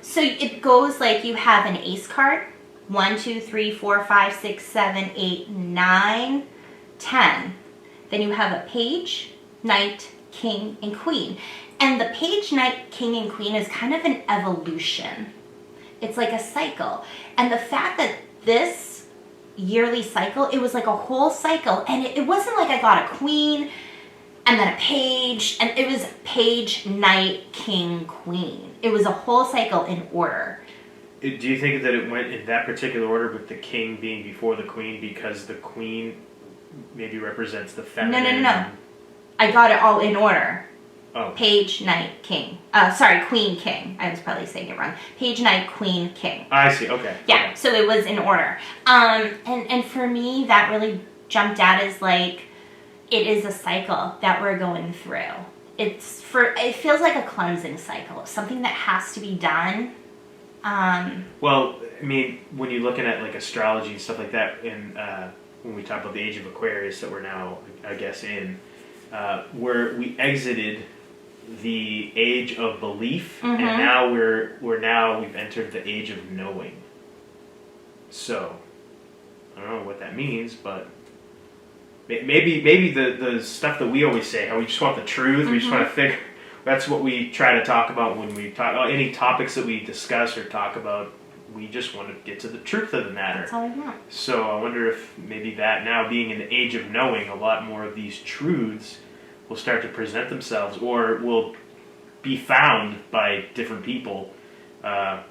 So it goes like you have an ace card. 1, 2, 3, 4, 5, 6, 7, 8, 9, 10. Then you have a page, knight, king, and queen. And the page, knight, king, and queen is kind of an evolution. It's like a cycle. And the fact that this yearly cycle, it was like a whole cycle. And it wasn't like I got a queen and then a page. And it was page, knight, king, queen. It was a whole cycle in order. Do you think that it went in that particular order with the king being before the queen because the queen maybe represents the feminine? No. I got it all in order. Oh. Page, knight, king. Queen, king. I was probably saying it wrong. Page, knight, queen, king. I see. Okay. Yeah, so it was in order. And for me, that really jumped out as like, it is a cycle that we're going through. It feels like a cleansing cycle. Something that has to be done. Well, I mean, when you're looking at like astrology and stuff like that, and when we talk about the age of Aquarius that we're now, I guess, in, where we exited the age of belief, and now we've entered the age of knowing. So, I don't know what that means, but maybe the stuff that we always say, how we just want the truth, we just want to figure. That's what we try to talk about when we talk about any topics that we discuss or talk about. We just want to get to the truth of the matter. That's all I want. So I wonder if maybe that now being in the age of knowing, a lot more of these truths will start to present themselves or will be found by different people, going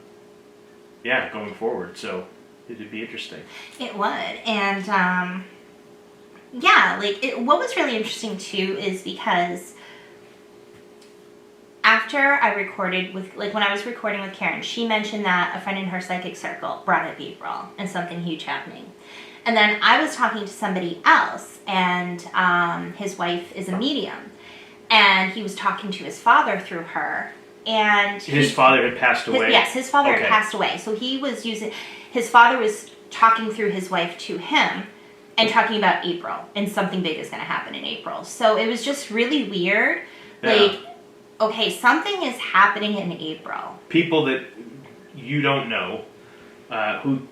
forward. So it'd be interesting. It would. And, what was really interesting too is because after I recorded when I was recording with Karen, she mentioned that a friend in her psychic circle brought up April and something huge happening. And then I was talking to somebody else, and his wife is a medium. And he was talking to his father through her. And his father had passed away? Yes, his father had passed away. So his father was talking through his wife to him and talking about April. And something big is going to happen in April. So it was just really weird. Yeah. Okay, something is happening in April. People that you don't know, who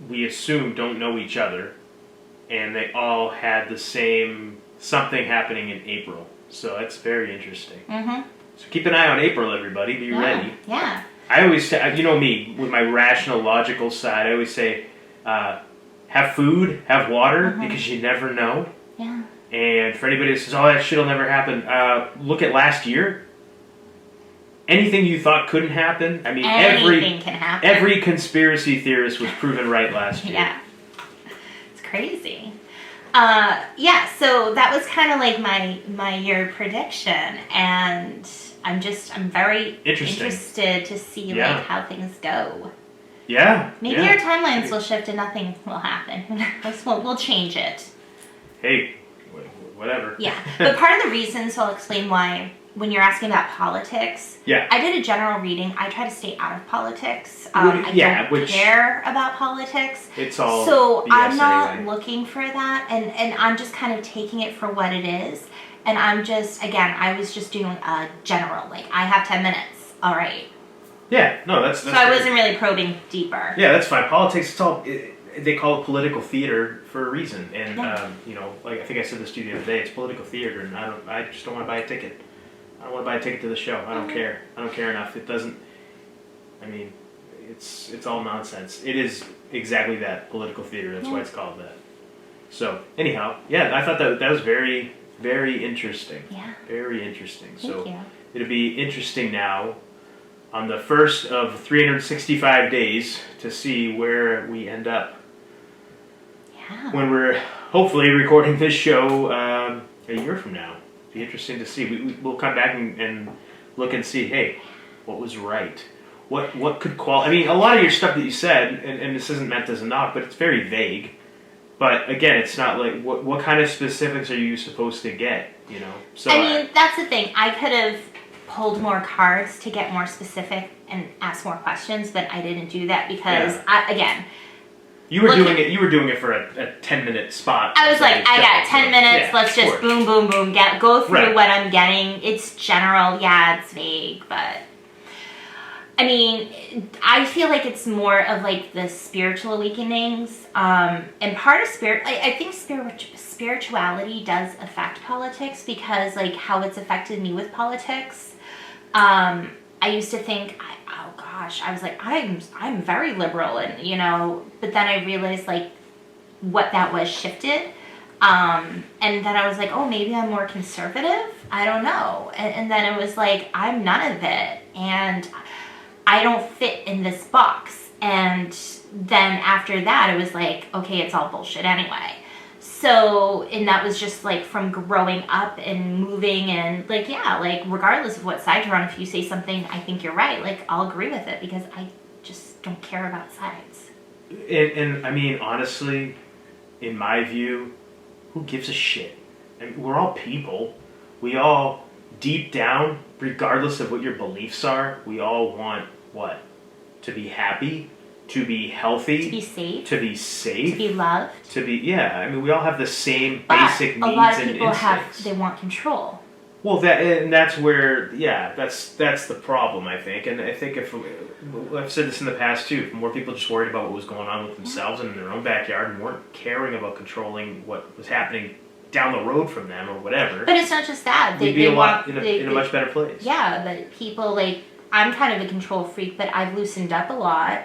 we assume don't know each other, and they all had the same something happening in April. So that's very interesting. Mm-hmm. So keep an eye on April, everybody. Be ready. Yeah. I always say, you know me, with my rational, logical side, I always say, have food, have water, because you never know. Yeah. And for anybody that says, oh, that shit will never happen, look at last year. Anything you thought couldn't happen, I mean, anything can happen. Every conspiracy theorist was proven right last year. Yeah. It's crazy. So that was kind of like my year prediction, and I'm very interested to see like how things go. Yeah. Maybe our timelines will shift and nothing will happen. We'll change it. Hey, whatever. Yeah, but part of the reason, so I'll explain why. When you're asking about politics, I did a general reading. I try to stay out of politics. I don't care about politics. It's all so BS I'm not anyway. looking for that, and I'm just kind of taking it for what it is. And I'm just, again, I was just doing a general, like, I have 10 minutes. All right, Yeah, no, that's so I wasn't really probing deeper. Yeah, that's fine. Politics, it's all, they call it political theater for a reason. And, you know, like I think I said this to you the other day, it's political theater, and I just don't want to buy a ticket. I don't want to buy a ticket to the show. I don't care. I don't care enough. It doesn't, I mean, it's all nonsense. It is exactly that, political theater. That's why it's called that. So, anyhow, yeah, I thought that was very, very interesting. Yeah. Very interesting. Thank you. It'll be interesting now on the first of 365 days to see where we end up. Yeah. When we're hopefully recording this show a year from now. It'll be interesting to see. We'll come back and look and see, hey, what was right? What could I mean, a lot of your stuff that you said, and this isn't meant as a knock, but it's very vague. But again, it's not like, what kind of specifics are you supposed to get, you know? So I mean, that's the thing. I could have pulled more cards to get more specific and ask more questions, but I didn't do that because, you were doing it for a 10-minute spot. I was like, I got 10 minutes. Yeah, let's just boom, boom, boom, go through Right. what I'm getting. It's general. Yeah, it's vague, but I mean, I feel like it's more of like the spiritual awakenings, and part of I think spirituality does affect politics because like how it's affected me with politics. I used to think, I was like, I'm very liberal, and you know, but then I realized like what that was shifted, and then I was like, oh, maybe I'm more conservative. I don't know, and then it was like I'm none of it, and I don't fit in this box. And then after that, it was like, okay, it's all bullshit anyway. So, and that was just like from growing up and moving and like, yeah, like regardless of what side you're on, if you say something, I think you're right, like I'll agree with it because I just don't care about sides. And I mean, honestly, in my view, who gives a shit? I mean, we're all people. We all, deep down, regardless of what your beliefs are, we all want what? To be happy, to be healthy, to be safe, to be loved, I mean, we all have the same basic needs and instincts. A lot of people they want control. Well, that's where, that's the problem, I think. And I think I've said this in the past too, if more people just worried about what was going on with themselves and in their own backyard and weren't caring about controlling what was happening down the road from them or whatever. But it's not just that. We'd be in a much better place. Yeah, but people, like, I'm kind of a control freak, but I've loosened up a lot.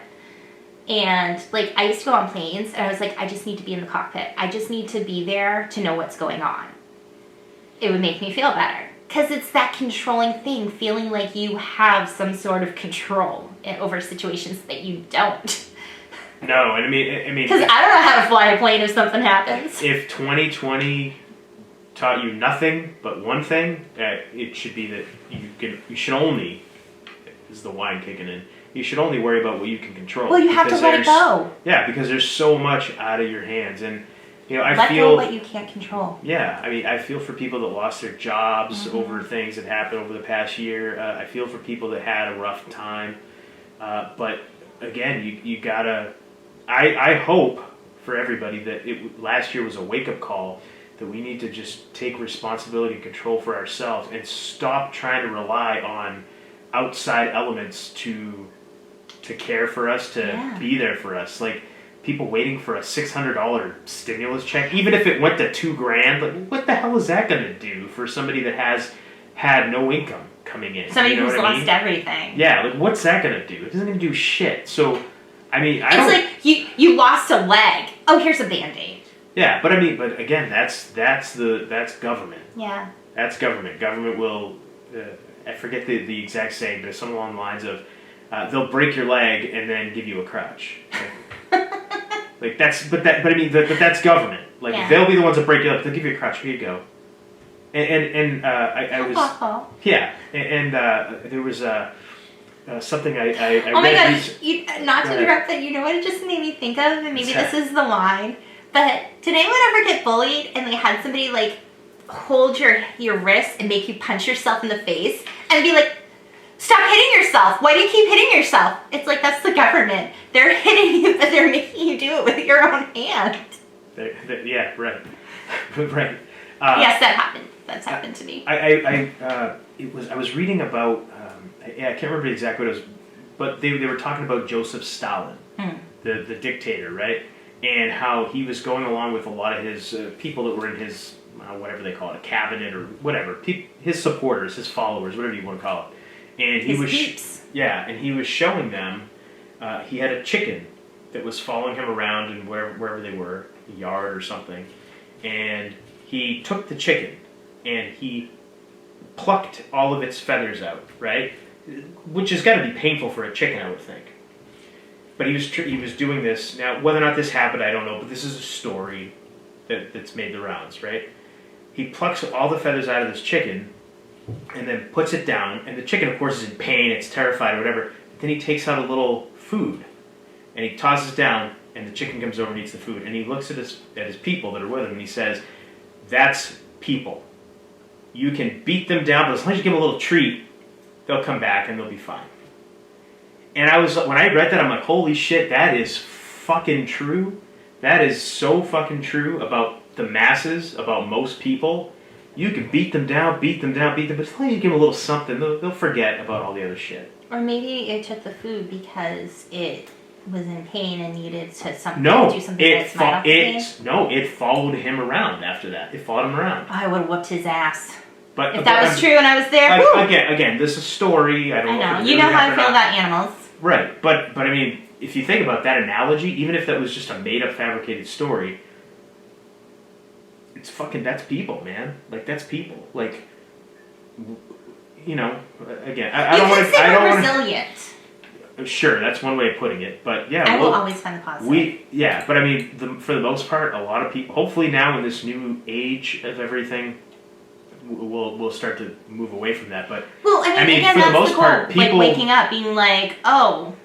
And, like, I used to go on planes, and I was like, I just need to be in the cockpit. I just need to be there to know what's going on. It would make me feel better. Because it's that controlling thing, feeling like you have some sort of control over situations that you don't. No, and I mean... Because I don't know how to fly a plane if something happens. If 2020 taught you nothing but one thing, it should be that you should only... This is the wine kicking in. You should only worry about what you can control. Well, you have to let it go. Yeah, because there's so much out of your hands, and you know, let go what you can't control. Yeah, I mean, I feel for people that lost their jobs over things that happened over the past year. I feel for people that had a rough time, but again, you gotta. I hope for everybody that last year was a wake up call that we need to just take responsibility and control for ourselves and stop trying to rely on outside elements to care for us, to be there for us. Like people waiting for a $600 stimulus check, even if it went to $2,000, like what the hell is that going to do for somebody that has had no income coming in? Somebody who's lost everything. Yeah, like what's that going to do? It isn't going to do shit. So, I mean, it's like you lost a leg. Oh, here's a Band-Aid. Yeah, but again, that's government. Yeah. That's government. Government will. I forget the exact saying, but it's something along the lines of, they'll break your leg and then give you a crutch. Like that's government. Like they'll be the ones that break you up. They'll give you a crutch. Here you go. I was and there was something I oh my gosh! Not to interrupt, but you know what it just made me think of, and maybe this is the line. But did anyone ever get bullied and they had somebody like hold your wrist and make you punch yourself in the face and be like, stop hitting yourself. Why do you keep hitting yourself? It's like, that's the government. They're hitting you, but they're making you do it with your own hand. Yeah, right. Right. Yes, that happened. That's happened to me. I was reading about, I can't remember exactly what it was but they were talking about Joseph Stalin, the dictator, right? And how he was going along with a lot of his people that were in his, whatever they call it, a cabinet or whatever, his supporters, his followers, whatever you want to call it. And he was and he was showing them, he had a chicken that was following him around in wherever they were, a yard or something. And he took the chicken and he plucked all of its feathers out, right? Which has got to be painful for a chicken, I would think. But he was doing this. Now, whether or not this happened, I don't know, but this is a story that's made the rounds, right? He plucks all the feathers out of this chicken and then puts it down. And the chicken, of course, is in pain. It's terrified or whatever. Then he takes out a little food and he tosses it down, and the chicken comes over and eats the food. And he looks at his people that are with him and he says, "That's people. You can beat them down, but as long as you give them a little treat, they'll come back and they'll be fine." And when I read that, I'm like, holy shit, that is fucking true. That is so fucking true about the masses, about most people. You can beat them down, but as long as you give them a little something, they'll forget about all the other shit. Or maybe it took the food because it was in pain and needed to do something it followed him around after that. It followed him around. I would have whooped his ass. But if that was true and I was there, again, this is a story. I know. You know how I feel about animals. Right, but I mean, if you think about that analogy, even if that was just a made-up, fabricated story, that's people, man. Like, that's people. Like, you know, again, I don't want to. I don't want to. Resilient. Sure, that's one way of putting it, but yeah, I will always find the positive. But I mean, for the most part, a lot of people, hopefully now in this new age of everything, we'll start to move away from that. But I mean again, for the most part, people like waking up, being like, "Oh,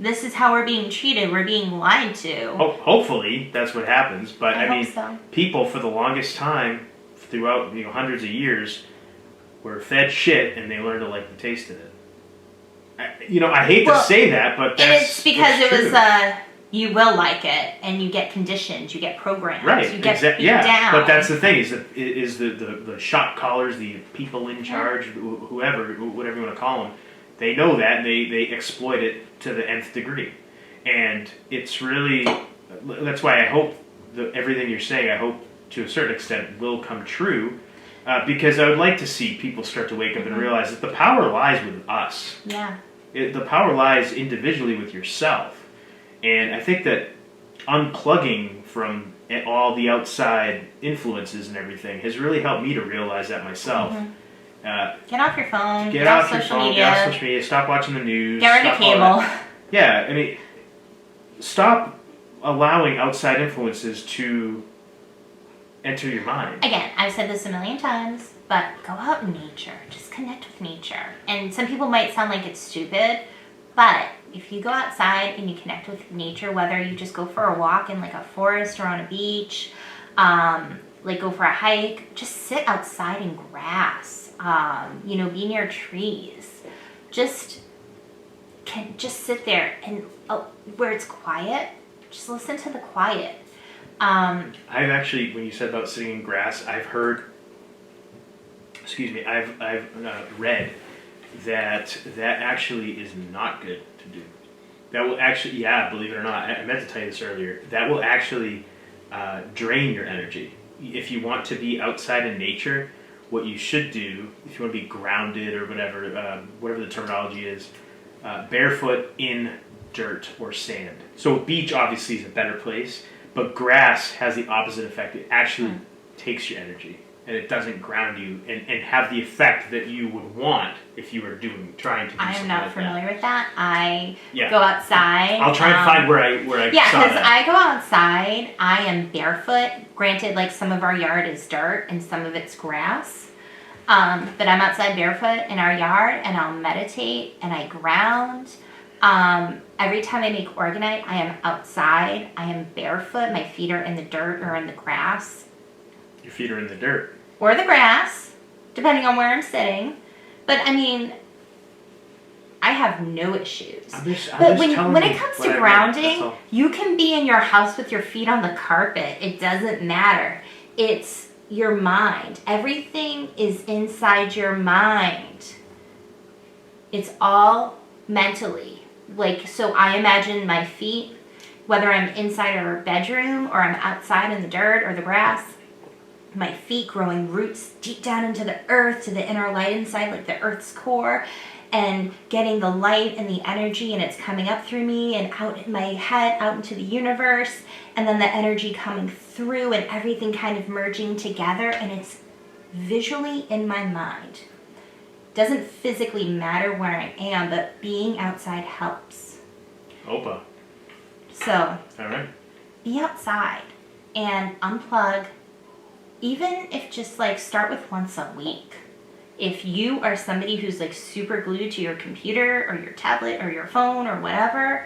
this is how we're being treated. We're being lied to." Hopefully, that's what happens. But I mean, so. People for the longest time, throughout hundreds of years, were fed shit, and they learned to like the taste of it. I hate to say that, but that's, and it's because it was you will like it, and you get conditioned, you get programmed, right? You get beat down. But that's the thing is the shot callers, the people in charge, whoever, whatever you want to call them, they know that and they exploit it to the nth degree, and it's really that's why I hope everything you're saying, I hope to a certain extent will come true. Because I would like to see people start to wake up and realize that the power lies with us. Yeah. The power lies individually with yourself. And I think that unplugging from all the outside influences and everything has really helped me to realize that myself. Get off your phone. Get off social media. Stop watching the news. Get rid of cable. Yeah, I mean, stop allowing outside influences to enter your mind. Again, I've said this a million times, but go out in nature. Just connect with nature. And some people might sound like it's stupid, but if you go outside and you connect with nature, whether you just go for a walk in like a forest or on a beach, like go for a hike, just sit outside in grass, be near trees. Just sit there and where it's quiet, just listen to the quiet. I've actually, when you said about sitting in grass, I've read that actually is not good to do. That will actually, believe it or not, I meant to tell you this earlier, that will actually drain your energy. If you want to be outside in nature, what you should do, if you want to be grounded or whatever the terminology is, barefoot in dirt or sand. So a beach obviously is a better place, but grass has the opposite effect. It actually takes your energy, and it doesn't ground you and have the effect that you would want if you were trying to do something like that. I am not familiar with that. I go outside. I'll try and find where I saw that. Yeah, because I go outside. I am barefoot. Granted, like some of our yard is dirt and some of it's grass. But I'm outside barefoot in our yard, and I'll meditate and I ground. Every time I make organite, I am outside. I am barefoot. My feet are in the dirt or in the grass. Your feet are in the dirt. Or the grass, depending on where I'm sitting. But I mean, I have no issues. But when it comes to grounding, you can be in your house with your feet on the carpet. It doesn't matter. It's your mind. Everything is inside your mind. It's all mentally. Like, so I imagine my feet, whether I'm inside our bedroom or I'm outside in the dirt or the grass, my feet growing roots deep down into the earth, to the inner light inside, like the earth's core, and getting the light and the energy, and it's coming up through me and out in my head, out into the universe, and then the energy coming through and everything kind of merging together, and it's visually in my mind. Doesn't physically matter where I am, but being outside helps. Opa. So, all right. Be outside and unplug. Even if just like start with once a week. If you are somebody who's like super glued to your computer or your tablet or your phone or whatever,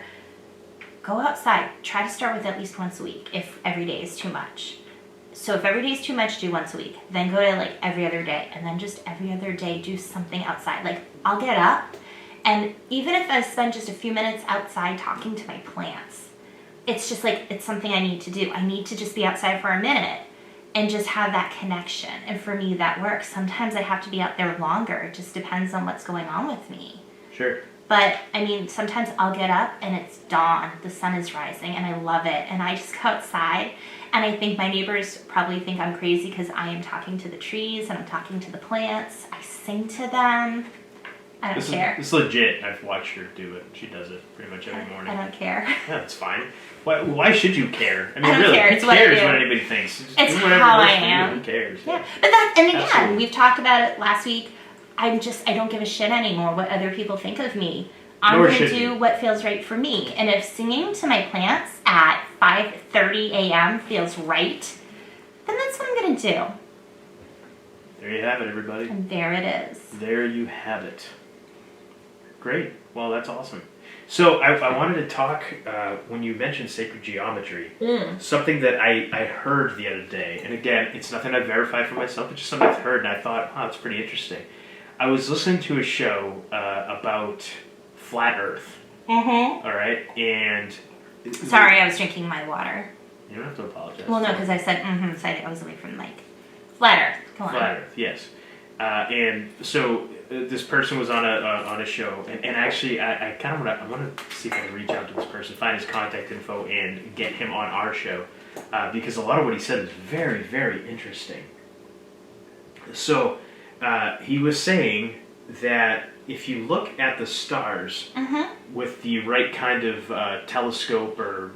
go outside. Try to start with at least once a week if every day is too much. So if every day is too much, do once a week. Then go to like every other day, and then just every other day do something outside. Like, I'll get up, and even if I spend just a few minutes outside talking to my plants, it's just like, it's something I need to do. I need to just be outside for a minute and just have that connection. And for me, that works. Sometimes I have to be out there longer. It just depends on what's going on with me. Sure. But, I mean, sometimes I'll get up and it's dawn. The sun is rising, and I love it. And I just go outside, and I think my neighbors probably think I'm crazy because I am talking to the trees and I'm talking to the plants. I sing to them. I don't care. It's legit. I've watched her do it. She does it pretty much every morning. I don't care. Yeah, that's fine. Why should you care? I mean, I don't really, care. who It's what I cares do. what anybody thinks? Just It's do whatever how works I for you. am. Who cares? Yeah, but that, and again, Absolutely. we've talked about it last week. I don't give a shit anymore what other people think of me. I'm Nor going to should do you. what feels right for me. And if singing to my plants at 5:30 a.m. feels right, then that's what I'm going to do. There you have it, everybody. And there it is. There you have it. Great. Well, that's awesome. So I wanted to talk, when you mentioned sacred geometry, something that I heard the other day. And again, it's nothing I've verified for myself. It's just something I've heard, and I thought, it's pretty interesting. I was listening to a show about flat Earth. Mm-hmm. All right? And... Sorry, I was drinking my water. You don't have to apologize. Well, no, because I said so I was away from the mic. Flat Earth. Come on. Flat Earth, yes. And so this person was on a show, and actually I kind of want to see if I can reach out to this person, find his contact info, and get him on our show, because a lot of what he said is very, very interesting. So he was saying that if you look at the stars with the right kind of telescope or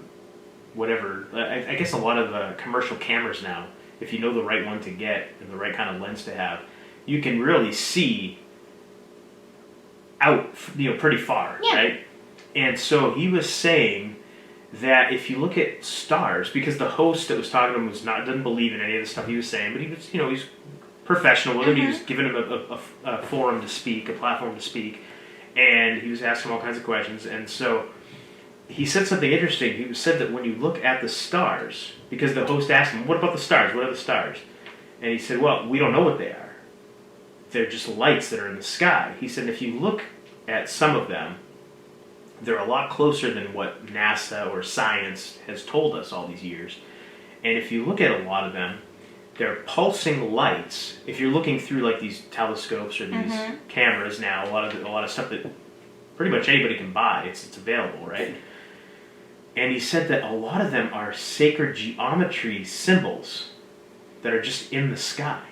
whatever, I guess a lot of commercial cameras now, if you know the right one to get and the right kind of lens to have, you can really see out, pretty far, right? And so he was saying that if you look at stars, because the host that was talking to him didn't believe in any of the stuff he was saying, but he was, he's professional with him. He was giving him a forum to speak, a platform to speak, and he was asking him all kinds of questions. And so he said something interesting. He said that when you look at the stars, because the host asked him, "What about the stars? What are the stars?" And he said, "Well, we don't know what they are. They're just lights that are in the sky." He said, if you look at some of them, they're a lot closer than what NASA or science has told us all these years. And if you look at a lot of them, they're pulsing lights. If you're looking through like these telescopes or these cameras now, a lot of stuff that pretty much anybody can buy, it's available, right? And he said that a lot of them are sacred geometry symbols that are just in the sky.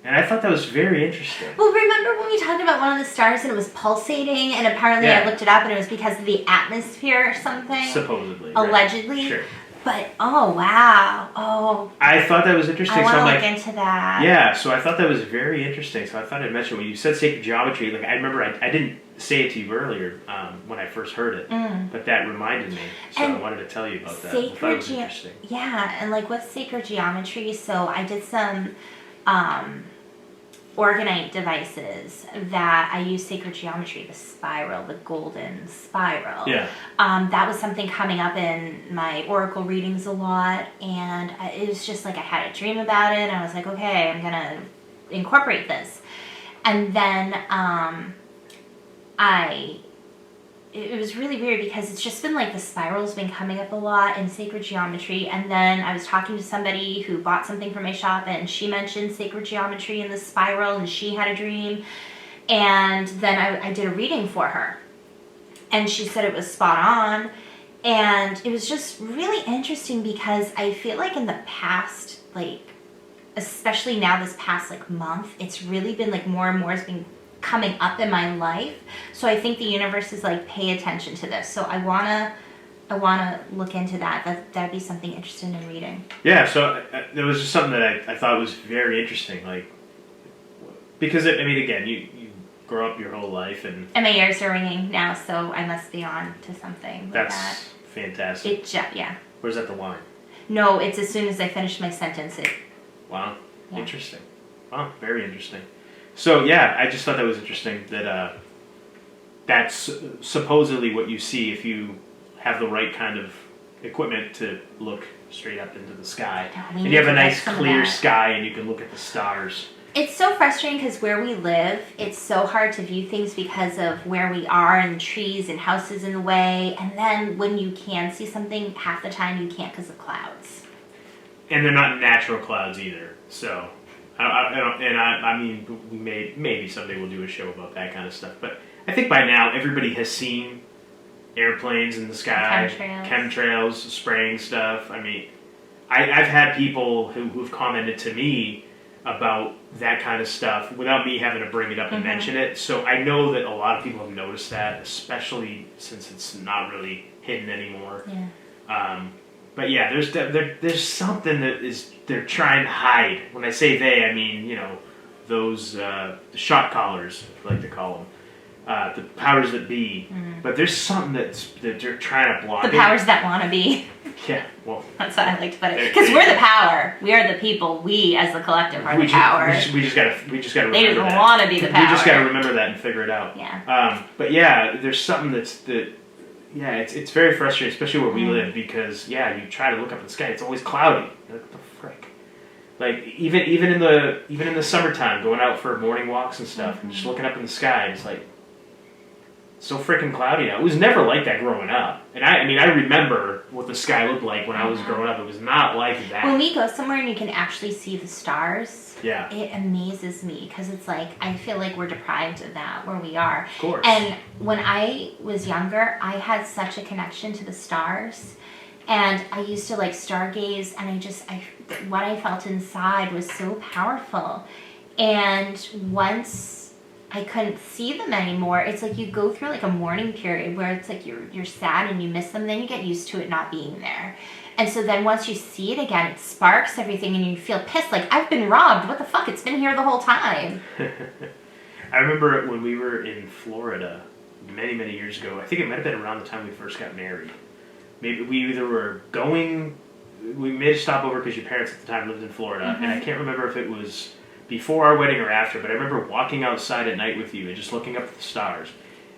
And I thought that was very interesting. Well, remember when we talked about one of the stars and it was pulsating, and apparently I looked it up and it was because of the atmosphere or something? Supposedly. Allegedly? Right. Sure. But, oh, wow. Oh. I thought that was interesting. I want to so look into that. Yeah, so I thought that was very interesting. So I thought I'd mention when you said sacred geometry, like I remember I didn't say it to you earlier when I first heard it, but that reminded me. So I wanted to tell you about that. I thought it was interesting. Yeah, and like with sacred geometry, so I did some orgonite devices that I use sacred geometry, the spiral, the golden spiral. Yeah. That was something coming up in my oracle readings a lot, and it was just like I had a dream about it, and I was like, okay, I'm going to incorporate this. And then it was really weird because it's just been like the spiral's been coming up a lot in sacred geometry. And then I was talking to somebody who bought something from my shop, and she mentioned sacred geometry and the spiral, and she had a dream. And then I did a reading for her. and she said it was spot on. And it was just really interesting because I feel like in the past, like, especially now this past, like, month, it's really been, like, more and more has been coming up in my life. So I think the universe is, like, pay attention to this. So I wanna look into that. That'd be something interesting in reading. Yeah, so there was just something that I thought was very interesting, like, because, I mean, again, you grow up your whole life, and my ears are ringing now, so I must be on to something with that's that. fantastic. Yeah. Where's that the line? No, it's as soon as I finish my sentence. Wow, Yeah. Interesting. Wow, very interesting. So, yeah, I just thought that was interesting that that's supposedly what you see if you have the right kind of equipment to look straight up into the sky. And you have a nice clear sky and you can look at the stars. It's so frustrating because where we live, it's so hard to view things because of where we are and trees and houses in the way. And then when you can see something, half the time you can't because of clouds. And they're not natural clouds either. So, I mean, maybe someday we'll do a show about that kind of stuff. But I think by now everybody has seen airplanes in the sky, chemtrails, spraying stuff. I mean, I've had people who've commented to me about that kind of stuff without me having to bring it up and mention it. So I know that a lot of people have noticed that, especially since it's not really hidden anymore. Yeah. But yeah, there's something that they're trying to hide. When I say they, I mean, you know, those the shot callers, I like to call them. The powers that be, but there's something that they're trying to block. The powers that want to be. Yeah, well, that's what I like to put it. Because we're the power. We are the people. We, as the collective, are the power. We just gotta remember they that. don't want to be the power. We just gotta remember that and figure it out. Yeah. But yeah, there's something it's very frustrating, especially where we live, because you try to look up at the sky, it's always cloudy. You're like, what the frick? Like even in the summertime, going out for morning walks and stuff, and just looking up in the sky, it's like so freaking cloudy now. It was never like that growing up. And I mean, I remember what the sky looked like when I was growing up. It was not like that. When we go somewhere and you can actually see the stars, yeah, it amazes me because it's like, I feel like we're deprived of that where we are. Of course. And when I was younger, I had such a connection to the stars. And I used to like stargaze, and what I felt inside was so powerful. And once I couldn't see them anymore, it's like you go through like a mourning period where it's like you're sad and you miss them, then you get used to it not being there. And so then once you see it again, it sparks everything and you feel pissed, like, I've been robbed, what the fuck, it's been here the whole time. I remember when we were in Florida many, many years ago, I think it might have been around the time we first got married. Maybe we made a stopover because your parents at the time lived in Florida, and I can't remember if it was before our wedding or after, but I remember walking outside at night with you and just looking up at the stars.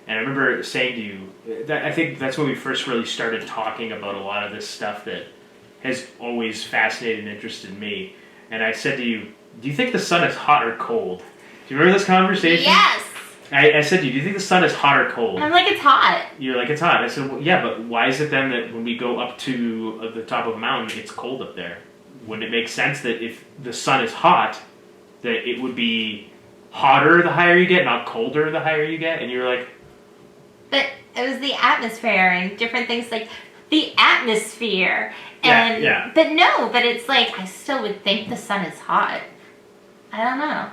And I remember saying to you, I think that's when we first really started talking about a lot of this stuff that has always fascinated and interested me. And I said to you, do you think the sun is hot or cold? Do you remember this conversation? Yes! I said to you, do you think the sun is hot or cold? I'm like, it's hot. You're like, it's hot. I said, well, yeah, but why is it then that when we go up to the top of a mountain, it's cold up there? Wouldn't it make sense that if the sun is hot, that it would be hotter the higher you get, not colder the higher you get? And you were like... But it was the atmosphere and different things, like the atmosphere. And, yeah. But it's like, I still would think the sun is hot. I don't know.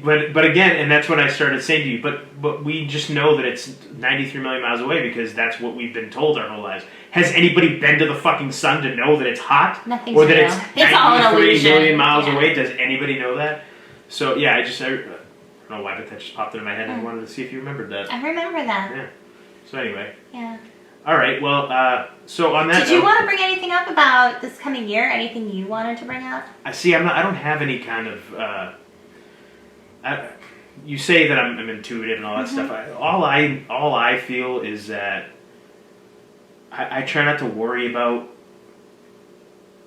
But again, and that's what I started saying to you, but we just know that it's 93 million miles away because that's what we've been told our whole lives. Has anybody been to the fucking sun to know that it's hot? Nothing's or that real. It's all an 93 illusion. million miles away? Does anybody know that? So yeah, I don't know why, but that just popped into my head and I wanted to see if you remembered that. I remember that. Yeah. So anyway. Yeah. All right, well, so on that Did you want to bring anything up about this coming year? Anything you wanted to bring up? I don't have any kind of... you say that I'm intuitive and all that stuff. All I feel is that I try not to worry about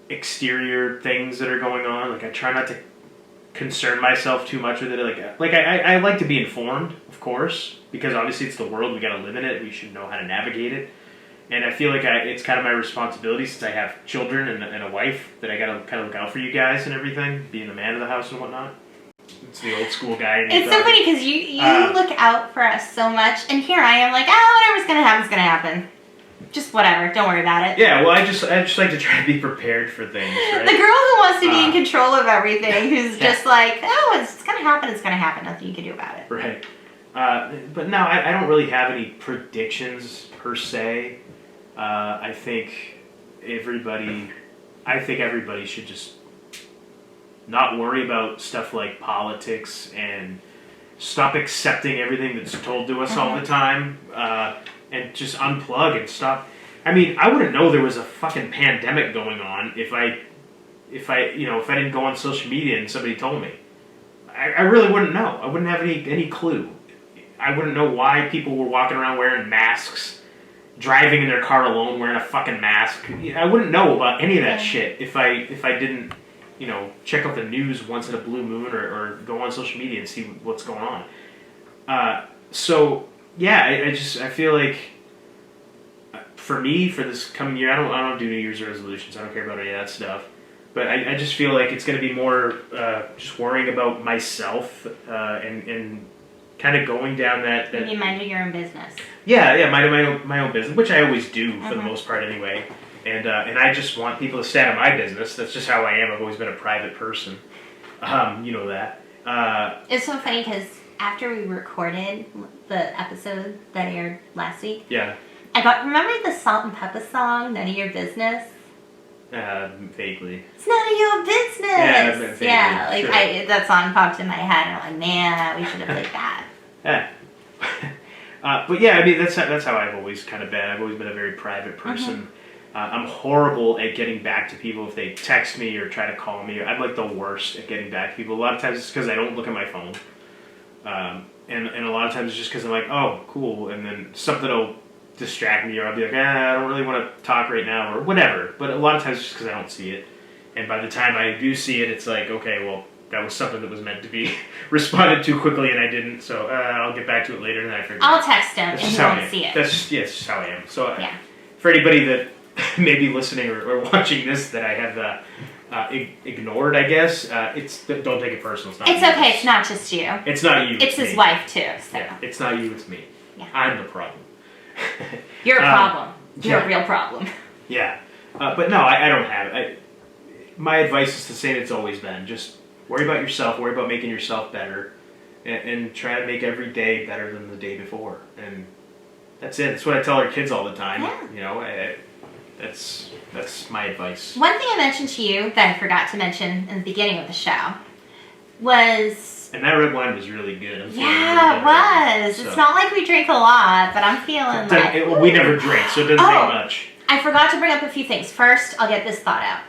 exterior things that are going on. Like I try not to concern myself too much with it. I like to be informed, of course, because obviously it's the world. We got to live in it. We should know how to navigate it. And I feel like it's kind of my responsibility since I have children and a wife that I got to kind of look out for you guys and everything, being the man of the house and whatnot. It's the old school guy. It's so funny because you look out for us so much, and here I am like, whatever's gonna happen's gonna happen. Just whatever. Don't worry about it. Yeah, well, I just like to try to be prepared for things, right? The girl who wants to be in control of everything, who's just like, it's gonna happen, it's gonna happen. Nothing you can do about it. Right. But no, I don't really have any predictions per se. I think everybody should just not worry about stuff like politics and stop accepting everything that's told to us all the time. And just unplug and stop. I mean, I wouldn't know there was a fucking pandemic going on if I didn't go on social media and somebody told me. I really wouldn't know. I wouldn't have any clue. I wouldn't know why people were walking around wearing masks, driving in their car alone wearing a fucking mask. I wouldn't know about any of that shit if I didn't, check out the news once in a blue moon or go on social media and see what's going on. Yeah, I feel like for me, for this coming year, I don't do New Year's resolutions. I don't care about any of that stuff. But I just feel like it's going to be more just worrying about myself and kind of going down that. You mean minding your own business? Yeah, my own business, which I always do for the most part anyway. And I just want people to stay out of my business. That's just how I am. I've always been a private person. You know that. It's so funny because after we recorded the episode that aired last week, remember the Salt and Pepper song, None of Your Business? Vaguely. It's none of your business! Vaguely. That song popped in my head and I'm like, man, we should have played that. Yeah. But yeah, I mean, that's how I've always kind of been. I've always been a very private person. I'm horrible at getting back to people if they text me or try to call me. I'm like the worst at getting back to people. A lot of times it's because I don't look at my phone. And a lot of times it's just because I'm like, oh, cool, and then something will distract me, or I'll be like, I don't really want to talk right now, or whatever. But a lot of times it's just because I don't see it. And by the time I do see it, it's like, okay, well, that was something that was meant to be responded to quickly, and I didn't, so I'll get back to it later, and then I forget. I'll text him, and he won't see it. That's just how I am. So for anybody that may be listening or watching this that I have ignored, I guess, don't take it personal. It's okay. It's not just you. It's not you. It's his wife too. So. Yeah, it's not you. It's me. Yeah. I'm the problem. You're a problem. You're a real problem. Yeah, but no, I don't have it. My advice is the same it's always been. Just worry about yourself. Worry about making yourself better, and try to make every day better than the day before. And that's it. That's what I tell our kids all the time. Yeah. That's my advice. One thing I mentioned to you that I forgot to mention in the beginning of the show was... And that red wine was really good. It was. So. It's not like we drink a lot, but I'm feeling like... We never drink, so it doesn't take much. I forgot to bring up a few things. First, I'll get this thought out.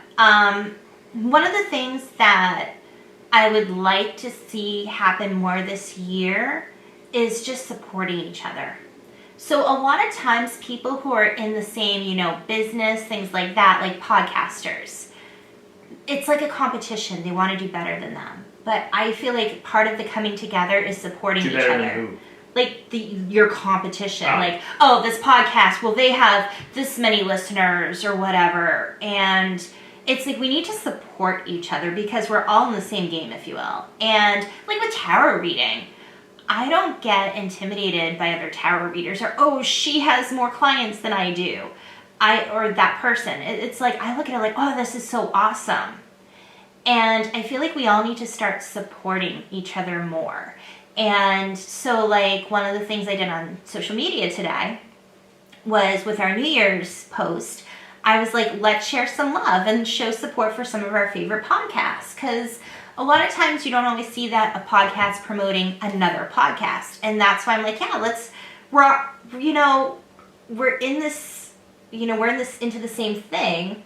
One of the things that I would like to see happen more this year is just supporting each other. So a lot of times people who are in the same, business, things like that, like podcasters, it's like a competition. They want to do better than them. But I feel like part of the coming together is supporting each other. Than who? Like your competition. Like, this podcast, well, they have this many listeners or whatever. And it's like we need to support each other because we're all in the same game, if you will. And like with tarot reading, I don't get intimidated by other tarot readers or, she has more clients than I do. Or that person. It's like, I look at it like, this is so awesome. And I feel like we all need to start supporting each other more. And so like one of the things I did on social media today was with our New Year's post, I was like, let's share some love and show support for some of our favorite podcasts. Because a lot of times you don't always see that a podcast promoting another podcast. And that's why I'm like, we're in this, into the same thing.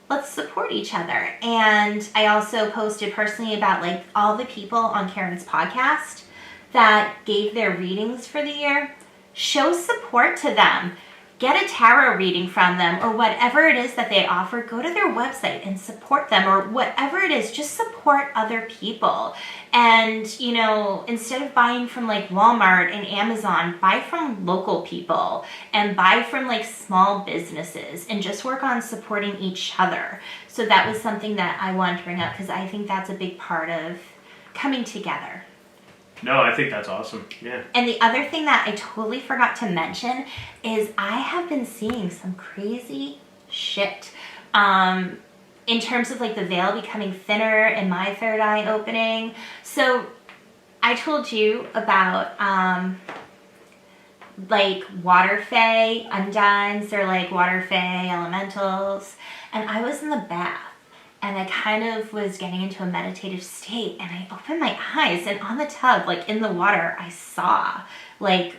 Let's support each other. And I also posted personally about like all the people on Karen's podcast that gave their readings for the year. Show support to them. Get a tarot reading from them or whatever it is that they offer. Go to their website and support them or whatever it is. Just support other people. And, instead of buying from like Walmart and Amazon, buy from local people and buy from like small businesses and just work on supporting each other. So that was something that I wanted to bring up because I think that's a big part of coming together. No, I think that's awesome. Yeah. And the other thing that I totally forgot to mention is I have been seeing some crazy shit. In terms of like the veil becoming thinner and my third eye opening. So I told you about like water fae undines, or like water fae elementals. And I was in the bath and I kind of was getting into a meditative state, and I opened my eyes, and on the tub, like in the water, I saw like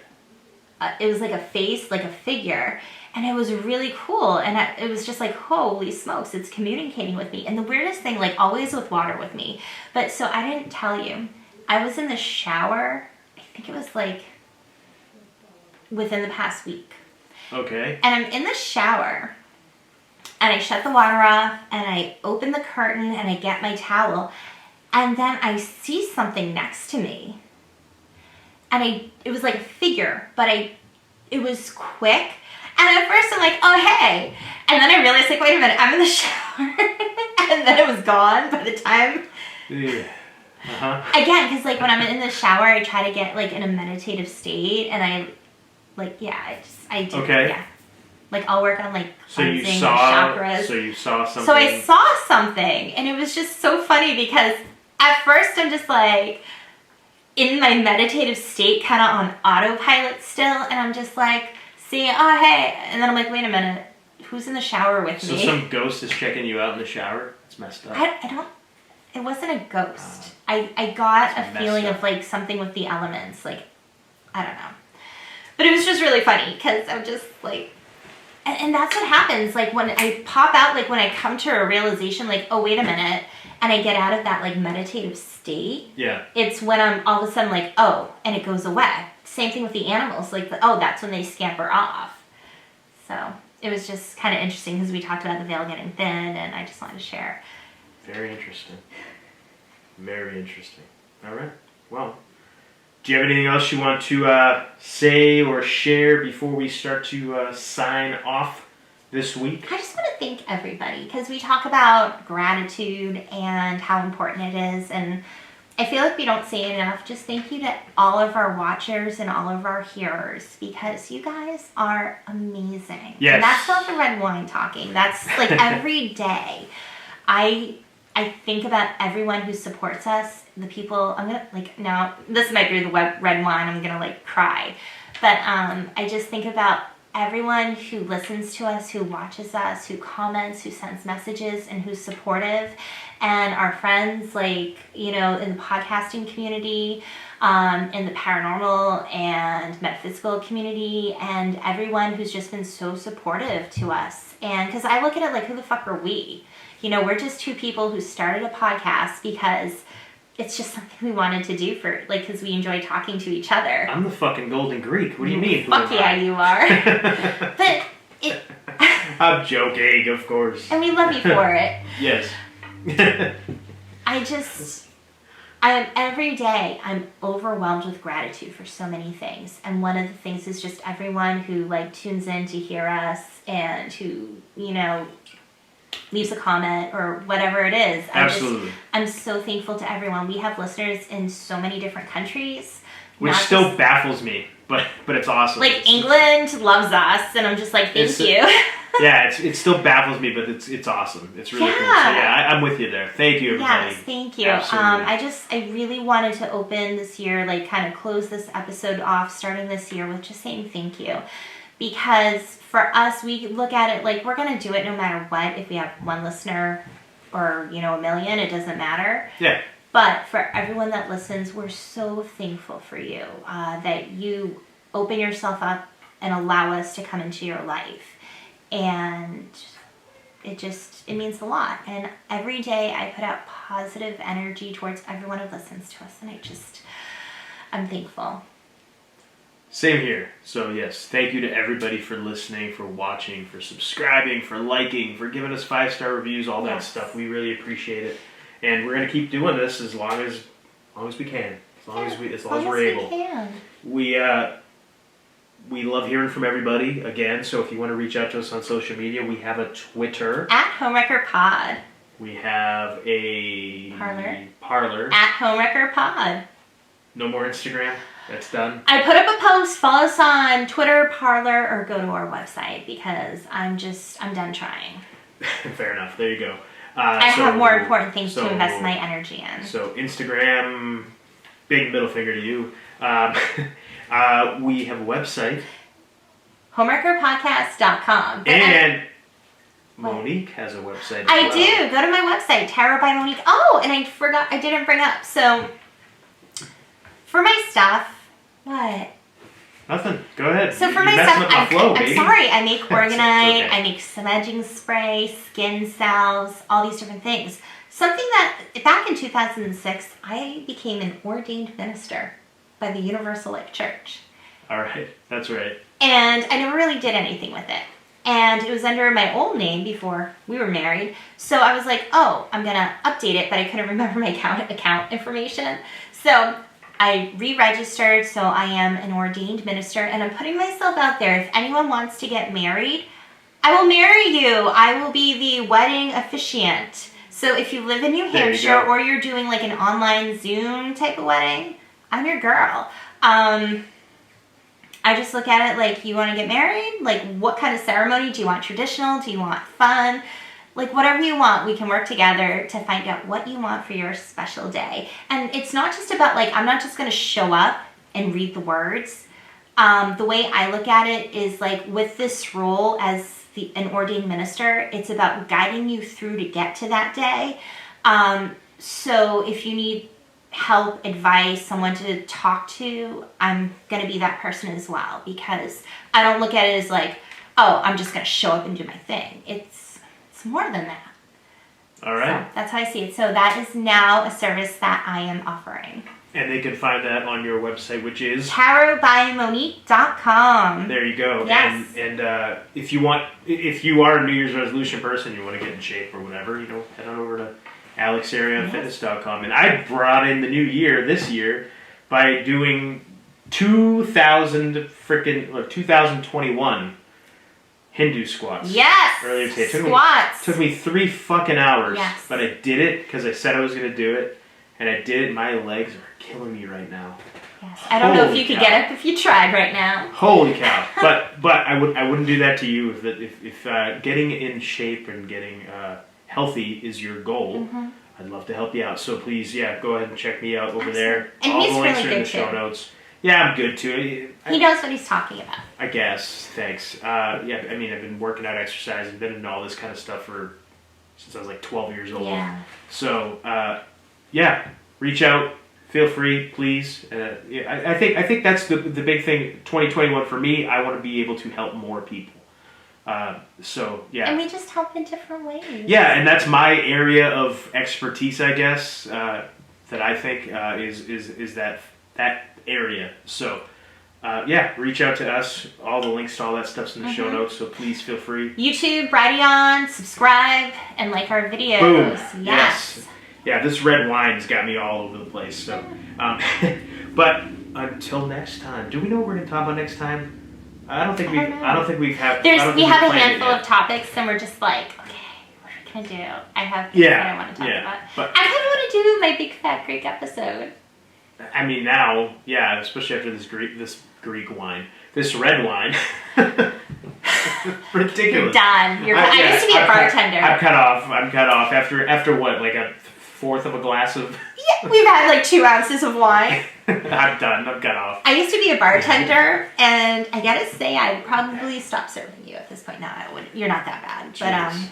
it was like a face, like a figure. And it was really cool. And it was just like, holy smokes, it's communicating with me. And the weirdest thing, like always with water with me. But so I didn't tell you. I was in the shower. I think it was like within the past week. Okay. And I'm in the shower. And I shut the water off. And I open the curtain. And I get my towel. And then I see something next to me. And it was like a figure. But it was quick. And at first I'm like, oh, hey. And then I realized, like, wait a minute, I'm in the shower. And then it was gone by the time. Yeah. Again, because, like, when I'm in the shower, I try to get, like, in a meditative state. And I do. Okay. Yeah. Like, I'll work on, like, So you cleansing saw, chakras. so you saw something. So I saw something. And it was just so funny because at first I'm just, like, in my meditative state, kind of on autopilot still. And I'm just like, see, oh, hey. And then I'm like, wait a minute. Who's in the shower with me? So some ghost is checking you out in the shower? It's messed up. It wasn't a ghost. I got a feeling up. of like something with the elements. Like, I don't know. But it was just really funny because I'm just like, and that's what happens. Like when I pop out, like when I come to a realization, like, oh, wait a minute. And I get out of that like meditative state. Yeah. It's when I'm all of a sudden like, oh, and it goes away. Same thing with the animals. Like, that's when they scamper off. So it was just kind of interesting because we talked about the veil getting thin, and I just wanted to share. Very interesting. Very interesting. All right. Well, do you have anything else you want to say or share before we start to sign off this week? I just want to thank everybody because we talk about gratitude and how important it is, and I feel like we don't say it enough. Just thank you to all of our watchers and all of our hearers because you guys are amazing. Yes. And that's not the red wine talking. That's like every day. I think about everyone who supports us, the people. I'm going to like, now this might be the red wine. I'm going to like cry. But I just think about everyone who listens to us, who watches us, who comments, who sends messages, and who's supportive. And our friends, like, you know, in the podcasting community, in the paranormal and metaphysical community, and everyone who's just been so supportive to us. And because I look at it like, who the fuck are we? You know, we're just two people who started a podcast because it's just something we wanted to do for, like, because we enjoy talking to each other. I'm the fucking Golden Greek. What do you mean? Fuck yeah, you are. But it... I'm joking, of course. And we love you for it. Yes. Every day, I'm overwhelmed with gratitude for so many things. And one of the things is just everyone who, like, tunes in to hear us and who, you know, leaves a comment or whatever it is. Absolutely. I'm so thankful to everyone. We have listeners in so many different countries. Which still baffles me, but it's awesome. Like, England loves us, and I'm just like, thank you. Yeah, it still baffles me, but it's awesome. It's really cool. So yeah, I'm with you there. Thank you, everybody. Yes, thank you. Absolutely. I really wanted to open this year, like, kind of close this episode off, starting this year with just saying thank you. Because for us, we look at it like we're going to do it no matter what. If we have one listener or, you know, a million, it doesn't matter. Yeah. But for everyone that listens, we're so thankful for you, that you open yourself up and allow us to come into your life. And it means a lot. And every day I put out positive energy towards everyone who listens to us. And I'm thankful. Same here. So yes, thank you to everybody for listening, for watching, for subscribing, for liking, for giving us 5-star reviews, all that stuff. We really appreciate it. And we're going to keep doing this as long as we can. As long as we're able. We love hearing from everybody again. So if you want to reach out to us on social media, we have a Twitter @Homewrecker Pod. We have a parlor. At Homewrecker Pod. No more Instagram. That's done. I put up a post. Follow us on Twitter, Parlor, or go to our website because I'm done trying. Fair enough. There you go. I have more important things to invest my energy in. So Instagram, big middle finger to you. We have a website. Homewreckerpodcast.com. And Monique has a website as I well. do. Go to my website, Tarot by Monique. Oh, and I didn't bring up. So, for my stuff, what? Nothing. Go ahead. So for You're my messing stuff, up my flow, I'm baby. sorry. I make Organite, okay. I make smudging spray, skin salves, all these different things. Something that, back in 2006, I became an ordained minister by the Universal Life Church. All right. That's right. And I never really did anything with it. And it was under my old name before we were married. So I was like, oh, I'm going to update it, but I couldn't remember my account information. So I re-registered, so I am an ordained minister, and I'm putting myself out there. If anyone wants to get married, I will marry you. I will be the wedding officiant. So if you live in New Hampshire or you're doing like an online Zoom type of wedding, I'm your girl. I just look at it like, you want to get married? Like, what kind of ceremony? Do you want traditional? Do you want fun? Like, whatever you want, we can work together to find out what you want for your special day. And it's not just about, like, I'm not just going to show up and read the words. The way I look at it is, like, with this role as an ordained minister, it's about guiding you through to get to that day. So if you need help, advice, someone to talk to, I'm going to be that person as well. Because I don't look at it as, like, oh, I'm just going to show up and do my thing. It's more than that. All right. So that's how I see it. So that is now a service that I am offering. And they can find that on your website, which is tarotbymonique.com. There you go. Yes. And if you are a New Year's resolution person, you want to get in shape or whatever, head on over to alexarianfitness.com. And I brought in the new year this year by doing 2021 Hindu squats. Yes. Earlier today. Squats. Took me 3 fucking hours. Yes. But I did it because I said I was going to do it. And I did it. My legs are killing me right now. Yes. I don't know if Holy you could cow. get up if you tried right now. Holy cow! But I wouldn't do that to you if getting in shape and getting healthy is your goal. Mm-hmm. I'd love to help you out. So please, go ahead and check me out over there. And All he's the links really are in good the show too. notes. Yeah, I'm good too. He knows what he's talking about. I guess. Thanks. I've been working out, exercise, and been into all this kind of stuff since I was like 12 years old. Yeah. So reach out. Feel free, please. I think that's the big thing. 2021 for me. I want to be able to help more people. And we just help in different ways. Yeah, and that's my area of expertise, I guess. That I think is that area. So. Reach out to us. All the links to all that stuff's in the show notes, so please feel free. YouTube, Brighteon, subscribe, and like our videos. Boom. Yes. Yeah, this red wine's got me all over the place. So, but until next time, do we know what we're going to talk about next time? I don't think we've had. We have a handful of topics, and we're just like, okay, what are we going to do? I have things that I want to talk about. But I kind of want to do my Big Fat Greek episode. I mean, now, especially after this Greek wine, this red wine, ridiculous. You're done. I used to be a bartender. I'm cut off after what, like a fourth of a glass of. Yeah, we've had like 2 ounces of wine. I'm done. I'm cut off. I used to be a bartender, and I gotta say, I would probably stop serving you at this point. Now, you're not that bad, Jeez.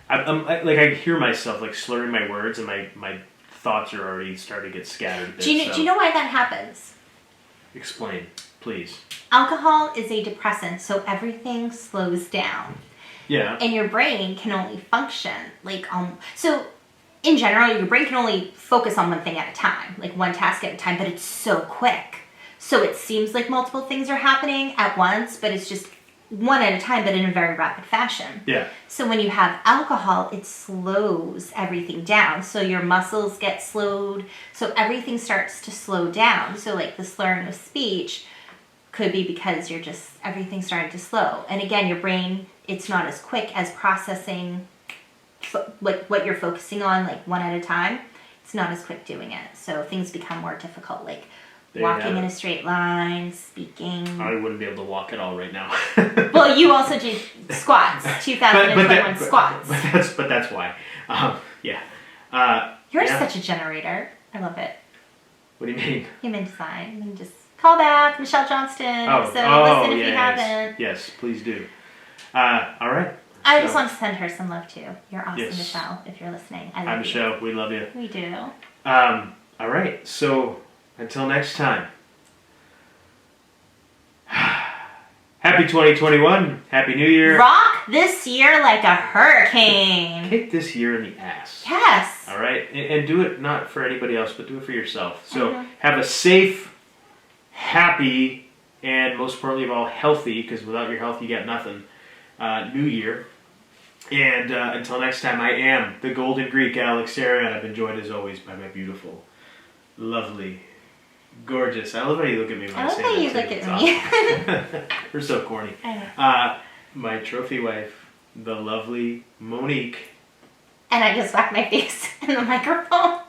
But I hear myself like slurring my words, and my thoughts are already starting to get scattered a bit. Do you know why that happens? Explain, please. Alcohol is a depressant, so everything slows down. Yeah. And your brain can only function so in general, your brain can only focus on one thing at a time, like one task at a time, but it's so quick. So it seems like multiple things are happening at once, but it's just one at a time, but in a very rapid fashion. Yeah. So when you have alcohol, it slows everything down. So your muscles get slowed. So everything starts to slow down. So like the slurring of speech could be because everything's starting to slow. And again, your brain, it's not as quick as processing like what you're focusing on, like one at a time, it's not as quick doing it. So things become more difficult, like walking in a straight line, speaking. I wouldn't be able to walk at all right now. Well, you also do squats, 2021 squats. But that's why. Yeah. You're such a generator. I love it. What do you mean? Human design. And just call back Michelle Johnston. Listen if you haven't. Yes, please do. All right. I just want to send her some love too. You're awesome, Yes. Michelle, if you're listening. I love Hi, you. Michelle. We love you. We do. All right. So until next time. Happy 2021. Happy New Year. Rock this year like a hurricane. Kick this year in the ass. Yes. All right? And do it not for anybody else, but do it for yourself. So Mhm. have a safe, happy, and most importantly of all, healthy, because without your health, you got nothing, New Year. And until next time, I am the Golden Greek Alex Arion. I've been joined as always by my beautiful, lovely, gorgeous. I love how you look at me when I I love say how that you too. look It's at me. awesome. We're so corny. I know. My trophy wife, the lovely Monique. And I just whacked my face in the microphone.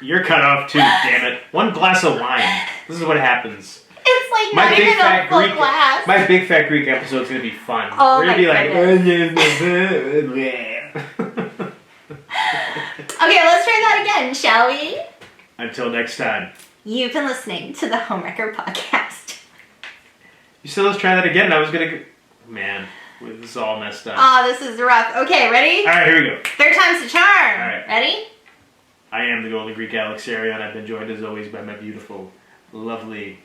You're cut off too, damn it. One glass of wine. This is what happens. It's like My not big even fat a full Greek. glass. My big fat Greek episode's gonna be fun. Oh We're gonna my be like. Okay, let's try that again, shall we? Until next time. You've been listening to the Homewrecker Podcast. You said let's try that again. I was gonna. Man, this is all messed up. Oh, this is rough. Okay, ready? All right, here we go. Third time's the charm. All right. Ready? I am the Golden Greek Alex Arion. I've been joined as always by my beautiful, lovely,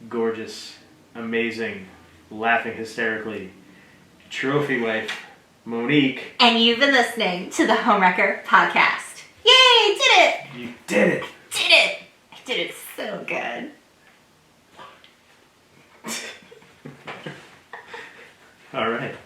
gorgeous, amazing, laughing hysterically, trophy wife, Monique. And you've been listening to the Homewrecker Podcast. Yay, did it! You did it! Did it! I did it so good. All right.